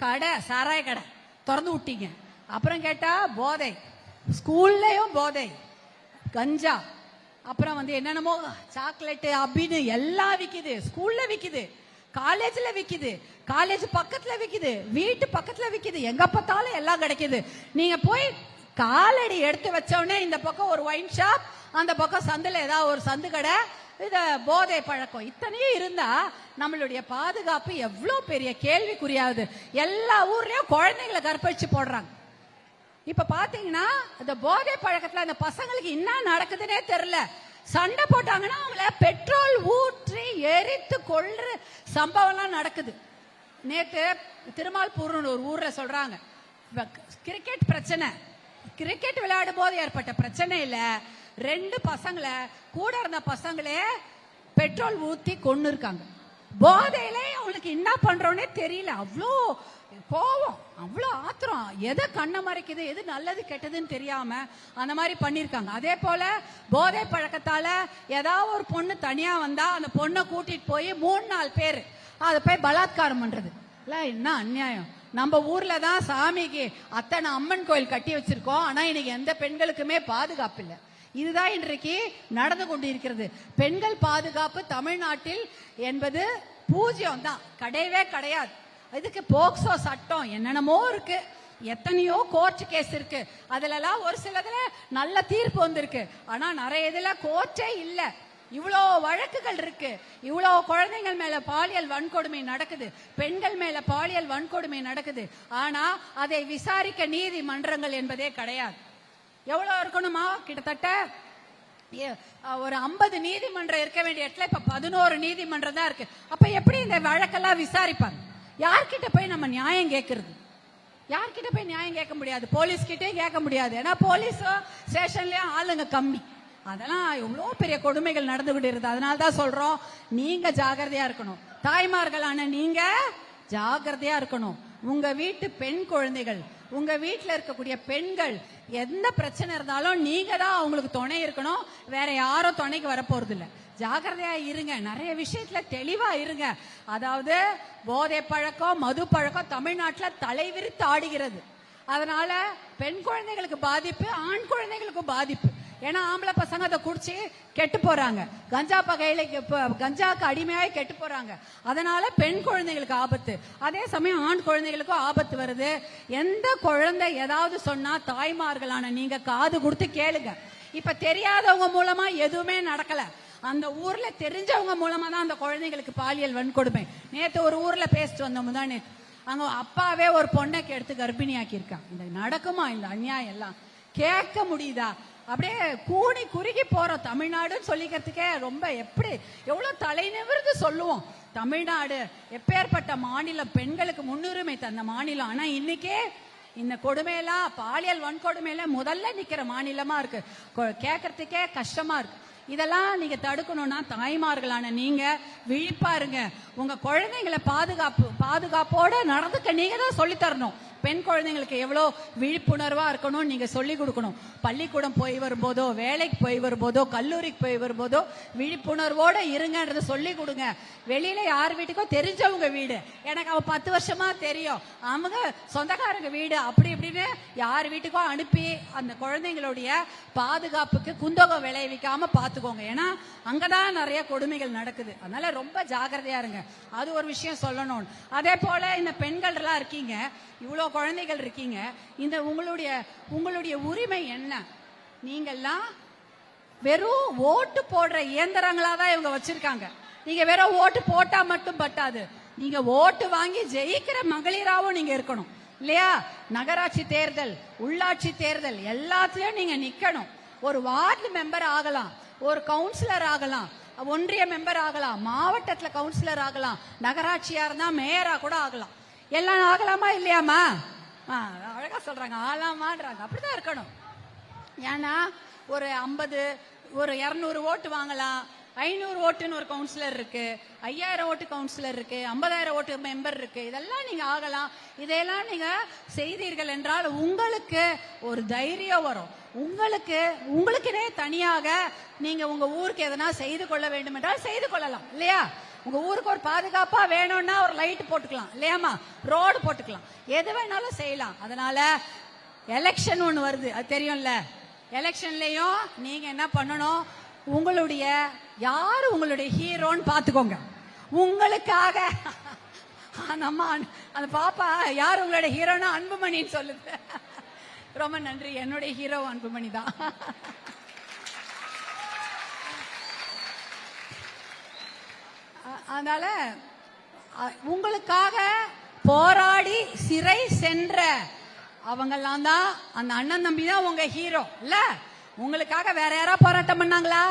கடை, சாராய கடை திறந்து விட்டீங்க. அப்புறம் கேட்டா போதை, ஸ்கூல்லயும் போதை, கஞ்சா, அப்புறம் வந்து என்னென்னமோ சாக்லேட் அப்படின்னு எல்லாம் விக்குது, ஸ்கூல்ல விக்குது. காலேஜ்ல விக்குது, காலேஜ் பக்கத்துல விக்குது, வீட்டு பக்கத்துல விக்குது, எங்க பார்த்தாலும் எல்லாம் கிடைக்குது. நீங்க போய் காலடி எடுத்து வச்சோடனே இந்த பக்கம் ஒரு ஒயின் ஷாப், அந்த பக்கம் சந்தில ஏதாவது ஒரு சந்து கடை, இத போதை பழக்கம், இத்தனையும் இருந்தா நம்மளுடைய பாதுகாப்பு எவ்வளவு பெரிய கேள்விக்குறியாவது. எல்லா ஊர்லயும் குழந்தைங்களை கற்பழிச்சு போடுறாங்க. இப்ப பாத்தீங்கன்னா இந்த போதை பழக்கத்துல அந்த பசங்களுக்கு என்ன நடக்குதுன்னே தெரியல. சண்டை போட்டாங்கன்னா அவங்கள பெட்ரோல் ஊற்றி எரித்து கொள்ற சம்பவம் எல்லாம் நடக்குது. நேத்து திருமால்பூர் ஒரு ஊர்ல சொல்றாங்க, கிரிக்கெட் பிரச்சனை, கிரிக்கெட் விளையாடும் போது ஏற்பட்ட பிரச்சனை இல்ல, 2 பசங்களை கூட இருந்த பசங்களே பெட்ரோல் ஊத்தி கொண்டு இருக்காங்க. போதையில அவங்களுக்கு என்ன பண்றோன்னே தெரியல. அவ்வளோ கோவம், அவ்வளோ ஆத்திரம், எதை கண்ணை மறைக்குது, எது நல்லது கெட்டதுன்னு தெரியாம அந்த மாதிரி பண்ணிருக்காங்க. அதே போல போதை பழக்கத்தால ஏதாவது ஒரு பொண்ணு தனியா வந்தா அந்த பொண்ணை கூட்டிட்டு போய் 3-4 பேர் அதை போய் பலாத்காரம் பண்றது என்ன அநியாயம். நம்ம ஊர்ல தான் சாமிக்கு அத்தனை அம்மன் கோயில் கட்டி வச்சிருக்கோம், ஆனா இன்னைக்கு எந்த பெண்களுக்குமே பாதுகாப்பு இல்லை. இதுதான் இன்றைக்கு நடந்து கொண்டிருக்கிறது. பெண்கள் பாதுகாப்பு தமிழ்நாட்டில் என்பது 0 தான், கிடையவே கிடையாது. இதுக்கு போக்சோ சட்டம் என்னென்னமோ இருக்கு, எத்தனையோ கோர்ட் கேஸ் இருக்கு, அதுல ஒரு சிலதுல நல்ல தீர்ப்பு வந்திருக்கு, ஆனா நிறைய இதுல கோர்ட்டே இல்ல. இவ்வளோ வழக்குகள் இருக்கு, இவ்வளோ குழந்தைகள் மேல பாலியல் வன்கொடுமை நடக்குது, பெண்கள் மேல பாலியல் வன்கொடுமை நடக்குது, ஆனா அதை விசாரிக்க நீதிமன்றங்கள் என்பதே கிடையாது. எவ்வளவு இருக்கணுமா, கிட்டத்தட்ட ஒரு 50 நீதிமன்றம் இருக்க வேண்டிய இடத்துல இப்ப 11 நீதிமன்றம் தான் இருக்கு. அப்ப எப்படி இந்த வழக்கெல்லாம் விசாரிப்பாங்க? யார்கிட்ட போய் நம்ம நியாயம் கேட்கறது? யார்கிட்ட போய் நியாயம் கேட்க முடியாது, போலீஸ் கிட்டே கேட்க முடியாது. ஏன்னா போலீஸும் ஸ்டேஷன்லயும் ஆளுங்க கம்மி. அதெல்லாம் எவ்வளவு பெரிய கொடுமைகள் நடந்து கொண்டு இருக்குது. அதனாலதான் சொல்றோம், நீங்க ஜாகிரதையா இருக்கணும். தாய்மார்களான நீங்க ஜாகிரதையா இருக்கணும். உங்க வீட்டு பெண் குழந்தைகள், உங்க வீட்டுல இருக்கக்கூடிய பெண்கள் எந்த பிரச்சனை இருந்தாலும் நீங்க தான் அவங்களுக்கு துணை இருக்கணும், வேற யாரும் துணைக்கு வரப்போறது இல்ல. ஜாகிரதையா இருங்க, நிறைய விஷயத்துல தெளிவா இருங்க. அதாவது போதை பழக்கம், மது பழக்கம் தமிழ்நாட்டுல தலைவிரித்து ஆடுகிறது. அதனால பெண் குழந்தைகளுக்கு பாதிப்பு, ஆண் குழந்தைகளுக்கும் பாதிப்பு. ஏன்னா ஆம்பளை பசங்க அதை குடிச்சு கெட்டு போறாங்க, கஞ்சா பகையில கஞ்சாக்கு அடிமையாய் கெட்டு போறாங்க. அதனால பெண் குழந்தைகளுக்கு ஆபத்து, அதே சமயம் ஆண் குழந்தைகளுக்கும் ஆபத்து வருது. எந்த குழந்தை ஏதாவது சொன்னா தாய்மார்களான நீங்க காது கொடுத்து கேளுங்க. இப்ப தெரியாதவங்க மூலமா எதுவுமே நடக்கல, அந்த ஊர்ல தெரிஞ்சவங்க மூலமா தான் அந்த குழந்தைகளுக்கு பாலியல் வன்கொடுமை. நேத்து ஒரு ஊர்ல பேசிட்டு வந்தோம் தானே, அங்க அப்பாவே ஒரு பொண்ணை எடுத்து கர்ப்பிணியாக்கி இருக்கான். இந்த நடக்குமா இந்த அநியாயம் எல்லாம் கேட்க முடியுதா? அப்படியே கூணி குறுகி போறோம். தமிழ்நாடுன்னு சொல்லிக்கிறதுக்கே ரொம்ப எப்படி எவ்வளவு தலை நிமிர்ந்து சொல்லுவோம். தமிழ்நாடு எப்பேற்பட்ட மாநிலம், பெண்களுக்கு முன்னுரிமை தந்த மாநிலம். ஆனா இன்னைக்கே இந்த கொடுமையெல்லாம், பாலியல் வன்கொடுமையில முதல்ல நிக்கிற மாநிலமா இருக்கு. கேட்கறதுக்கே கஷ்டமா இருக்கு. இதெல்லாம் நீங்க தடுக்கணும்னா தாய்மார்களான நீங்க விழிப்பாருங்க. உங்க குழந்தைங்களை பாதுகாப்போட நடந்துக்க நீங்க தான் சொல்லி தரணும். பெண் குழந்தைங்களுக்கு எவ்வளோ விழிப்புணர்வா இருக்கணும் நீங்க சொல்லி கொடுக்கணும். பள்ளிக்கூடம் போய் வரும்போதோ, வேலைக்கு போய் வரும்போதோ, கல்லூரிக்கு போய் வரும்போதோ விழிப்புணர்வோட இருங்கன்றத சொல்லி கொடுங்க. வெளியில யார் வீட்டுக்கோ தெரிஞ்சவங்க வீடு, எனக்கு அவ 10 வருஷமா தெரியும், அவங்க சொந்தக்காரங்க வீடு, அப்படி இப்படின்னு யார் வீட்டுக்கோ அனுப்பி அந்த குழந்தைங்களுடைய பாதுகாப்புக்கு குந்தகம் விளைவிக்காம பாத்துக்கோங்க. ஏன்னா அங்கதான் நிறைய கொடுமைகள் நடக்குது. அதனால ரொம்ப ஜாகிரதையா இருங்க. அது ஒரு விஷயம் சொல்லணும். அதே போல இந்த பெண்கள் எல்லாம் இருக்கீங்க, இவ்வளவு குழந்தைகள் இருக்கீங்க, இந்த உங்களுடைய உரிமை என்ன? நீங்கெல்லாம் வெறும் ஓட்டு போடுற இயந்திரங்களா தான் இவங்க வச்சிருக்காங்க. நீங்க வெறும் ஓட்டு போட்டா மட்டும் பட்டாது, நீங்க ஓட்டு வாங்கி ஜெயிக்கிற மகளிராவும் நீங்க இருக்கணும் இல்லையா? நகராட்சி தேர்தல், உள்ளாட்சி தேர்தல் எல்லாத்துலயும் நீங்க நிக்கணும். ஒரு வார்டு மெம்பர் ஆகலாம், ஒரு கவுன்சிலர் ஆகலாம், ஒன்றிய மெம்பர் ஆகலாம், மாவட்டத்துல கவுன்சிலர் ஆகலாம், நகராட்சியா இருந்தா மேயரா கூட ஆகலாம். எல்லாம் ஆகலாமா இல்லையாமா? அழகா சொல்றாங்க, ஆகலாமான்றாங்க. அப்படிதான் இருக்கணும். ஏன்னா ஒரு 50, ஒரு 200 ஓட்டு வாங்கலாம், 500 ஓட்டுன்னு ஒரு கவுன்சிலர் இருக்கு, 5000 ஓட்டு கவுன்சிலர் இருக்கு, 50000 ஓட்டு மெம்பர் இருக்கு. இதெல்லாம் நீங்க ஆகலாம். இதையெல்லாம் நீங்க செய்தீர்கள் என்றால் உங்களுக்கு ஒரு தைரியம் வரும். உங்களுக்குனே தனியாக நீங்க உங்க ஊருக்கு எதனா செய்து கொள்ள வேண்டும் என்றால் செய்து கொள்ளலாம் இல்லையா? உங்க ஊருக்கு ஒரு பாதுகாப்பா வேணும்னா ஒரு லைட் போட்டுக்கலாம் இல்லையாமா, ரோடு போட்டுக்கலாம், எது வேணாலும் செய்யலாம். அதனால எலெக்ஷன் ஒண்ணு வருது, அது தெரியும்ல. எலெக்ஷன்லயும் நீங்க என்ன பண்ணணும், உங்களுடைய யாரு உங்களுடைய ஹீரோன்னு பாத்துக்கோங்க. உங்களுக்காக அந்த அம்மா அந்த பாப்பா யார் உங்களோட ஹீரோனா அன்புமணின்னு சொல்லுது. ரொம்ப நன்றி. என்னுடைய ஹீரோ அன்புமணி தான். அதனால உங்களுக்காக போராடி சிறை சென்ற அவங்கெல்லாம் தான் அந்த அண்ணன் தம்பி தான் உங்க ஹீரோ இல்ல. உங்களுக்காக வேற யாராவது போராட்டம் பண்ணாங்களா?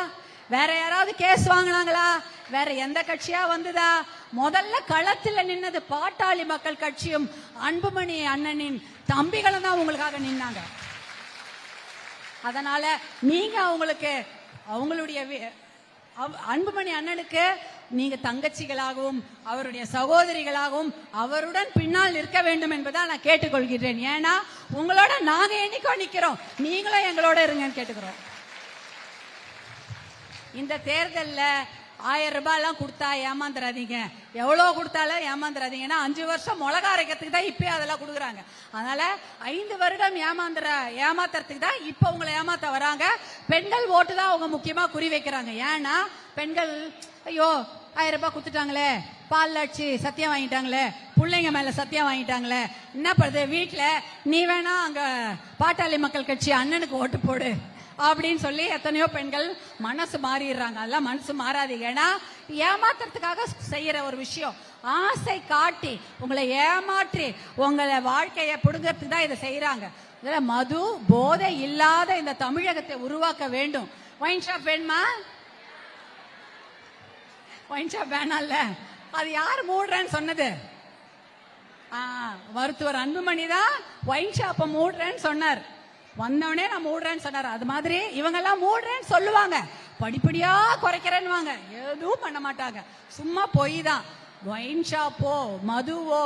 வேற யாராவது கேஸ் வாங்கினாங்களா? வேற எந்த கட்சியா வந்ததா? முதல்ல களத்தில் நின்னது பாட்டாளி மக்கள் கட்சியும் அன்புமணி அண்ணனின் தம்பிகளும் தான் உங்களுக்காக நின்னாங்க. அதனால நீங்க அவங்களுடைய அன்புமணி அண்ணனுக்கு நீங்க தங்கச்சிகளாகவும் அவருடைய சகோதரிகளாகவும் அவருடன் பின்னால் நிற்க வேண்டும் என்பதை நான் கேட்டுக்கொள்கிறேன். ஏன்னா உங்களோட நாங்க என்னைக்கோ நிக்கிறோம், நீங்களும் எங்களோட இருங்கன்னு கேட்டுக்கிறோம். இந்த தேர்தல்ல 1000 ரூபாய் எல்லாம் கொடுத்தா ஏமாந்துடாதீங்க. எவ்வளவு கொடுத்தாலும் ஏமாந்துடாதீங்க. ஏன்னா 5 வருஷம் மிளகா அரைக்கிறதுக்கு தான் இப்பயே அதெல்லாம் கொடுக்குறாங்க. அதனால 5 வருடம் ஏமாத்துறதுக்கு தான் இப்ப உங்களை ஏமாத்த வராங்க. பெண்கள் ஓட்டு தான் அவங்க முக்கியமா குறி வைக்கிறாங்க. ஏன்னா பெண்கள் ஐயோ 1000 ரூபாய் கொடுத்துட்டாங்களே, பால் அடிச்சு சத்தியம் வாங்கிட்டாங்களே, பிள்ளைங்க மேல சத்தியம் வாங்கிட்டாங்களே, என்ன பண்ணுது வீட்டுல, நீ வேணா அங்க பாட்டாளி மக்கள் கட்சி அண்ணனுக்கு ஓட்டு போடு அப்படின்னு சொல்லி எத்தனையோ பெண்கள் மனசு மாறிடுறாங்க. அதெல்லாம் மனசு மாறாதீங்க. ஏன்னா ஏமாத்துறதுக்காக செய்யற ஒரு விஷயம். ஆசை காட்டி உங்களை ஏமாற்றி உங்களை வாழ்க்கையை புடுங்கிறதுக்கு தான் இதை செய்யறாங்க. இதுல மது போதை இல்லாத இந்த தமிழகத்தை உருவாக்க வேண்டும். ஒயின் ஷாப் வேணுமா? ஒயின் ஷாப் வேணாம்ல. அது யார் மூடுறேன்னு சொன்னது? மருத்துவர் அன்புமணி தான் ஒயின் ஷாப்பை மூடுறேன்னு சொன்னார். வந்தவனே நான் மூடுறேன்னு சொன்னார். அது மாதிரி இவங்க எல்லாம் மூடுறேன்னு சொல்லுவாங்க, படிப்படியா குறைக்கிறேன்னு எதுவும் பண்ண மாட்டாங்க. சும்மா பொய் தான். ஒயின் ஷாப்போ மதுவோ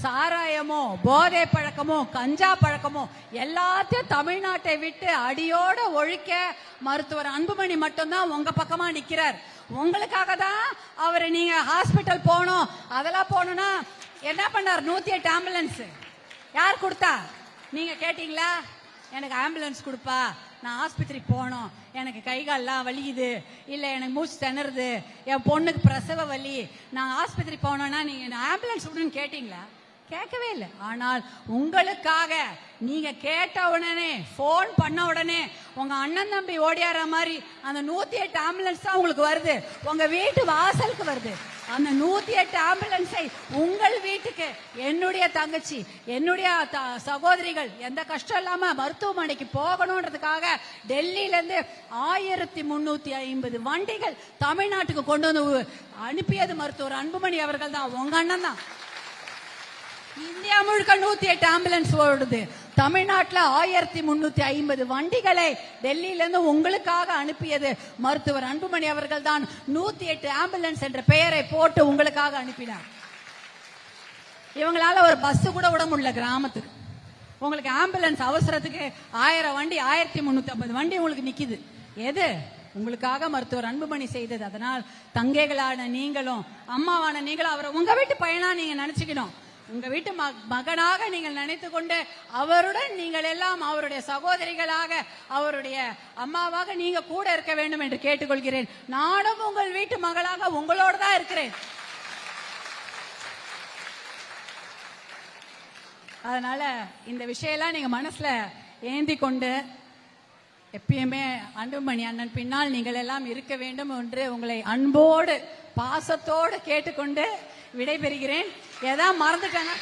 சாராயமோ போதை பழக்கமோ கஞ்சா பழக்கமோ எல்லாத்தையும் தமிழ்நாட்டை விட்டு அடியோட ஒழிக்க மருத்துவர் அன்புமணி மட்டும்தான் உங்க பக்கமா நிக்கிறார். உங்களுக்காக தான் அவரை நீங்க ஹாஸ்பிட்டல் போகணும் அதெல்லாம் போகணும்னா என்ன பண்ணார்? 108 ஆம்புலன்ஸ் யார் கொடுத்தா? நீங்க கேட்டீங்களா? எனக்கு ஆம்புலன்ஸ் கொடுப்பா, நான் ஆஸ்பத்திரி போகணும், எனக்கு கை கால்லாம் வலிக்குது, இல்லை எனக்கு மூச்சு திணறுது, என் பொண்ணுக்கு பிரசவ வலி, நான் ஆஸ்பத்திரி போனோன்னா நீங்க ஆம்புலன்ஸ் விடுன்னு கேட்டீங்களா? கேட்கவே இல்லை. ஆனால் உங்களுக்காக நீங்க கேட்ட உடனே போன் பண்ண உடனே உங்க அண்ணன் தம்பி ஓடியார மாதிரி அந்த 108 ஆம்புலன்ஸ் தான் உங்களுக்கு வருது, உங்க வீட்டு வாசலுக்கு வருது. அந்த 108 ஆம்புலன்ஸை உங்கள் வீட்டுக்கு என்னுடைய தங்கச்சி என்னுடைய சகோதரிகள் எந்த கஷ்டம் இல்லாம மருத்துவமனைக்கு போகணும்ன்றதுக்காக டெல்லியில இருந்து 1350 வண்டிகள் தமிழ்நாட்டுக்கு கொண்டு வந்து அனுப்பியது மருத்துவர் அன்புமணி அவர்கள் தான், உங்க அண்ணன் தான். இந்தியா முழுக்க 108 ஆம்புலன்ஸ் ஓடுது. தமிழ்நாட்டில் 1350 வண்டிகளை டெல்லியில இருந்து உங்களுக்காக அனுப்பியது மருத்துவர் அன்புமணி அவர்கள் தான். 108 ஆம்புலன்ஸ் என்ற பெயரை போட்டு உங்களுக்காக அனுப்பினார். இவங்களால ஒரு பஸ் கூட விட முடியல கிராமத்துக்கு. உங்களுக்கு ஆம்புலன்ஸ் அவசரத்துக்கு 1000 வண்டி 1350 வண்டி உங்களுக்கு நிக்குது. எது? உங்களுக்காக மருத்துவர் அன்புமணி செய்தது. அதனால் தங்கைகளான நீங்களும் அம்மாவான நீங்களும் அவரை உங்க வீட்டு பையனா நீங்க நினைச்சுக்கணும். உங்க வீட்டு மகனாக நீங்கள் நினைத்து கொண்டு அவருடன் நீங்கள் எல்லாம் அவருடைய சகோதரிகளாக அவருடைய அம்மாவாக நீங்க கூட இருக்க வேண்டும் என்று கேட்டுக்கொள்கிறேன். நானும் உங்கள் வீட்டு மகளாக உங்களோடு தான் இருக்கிறேன். அதனால இந்த விஷயம்லாம் நீங்க மனசுல ஏந்தி கொண்டு எப்பயுமே அன்புமணி அண்ணன் பின்னால் நீங்கள் எல்லாம் இருக்க வேண்டும் என்று உங்களை அன்போடு பாசத்தோடு கேட்டுக்கொண்டு விடைபெறுகிறேன். ஏதாவது மறந்துட்டேன்னா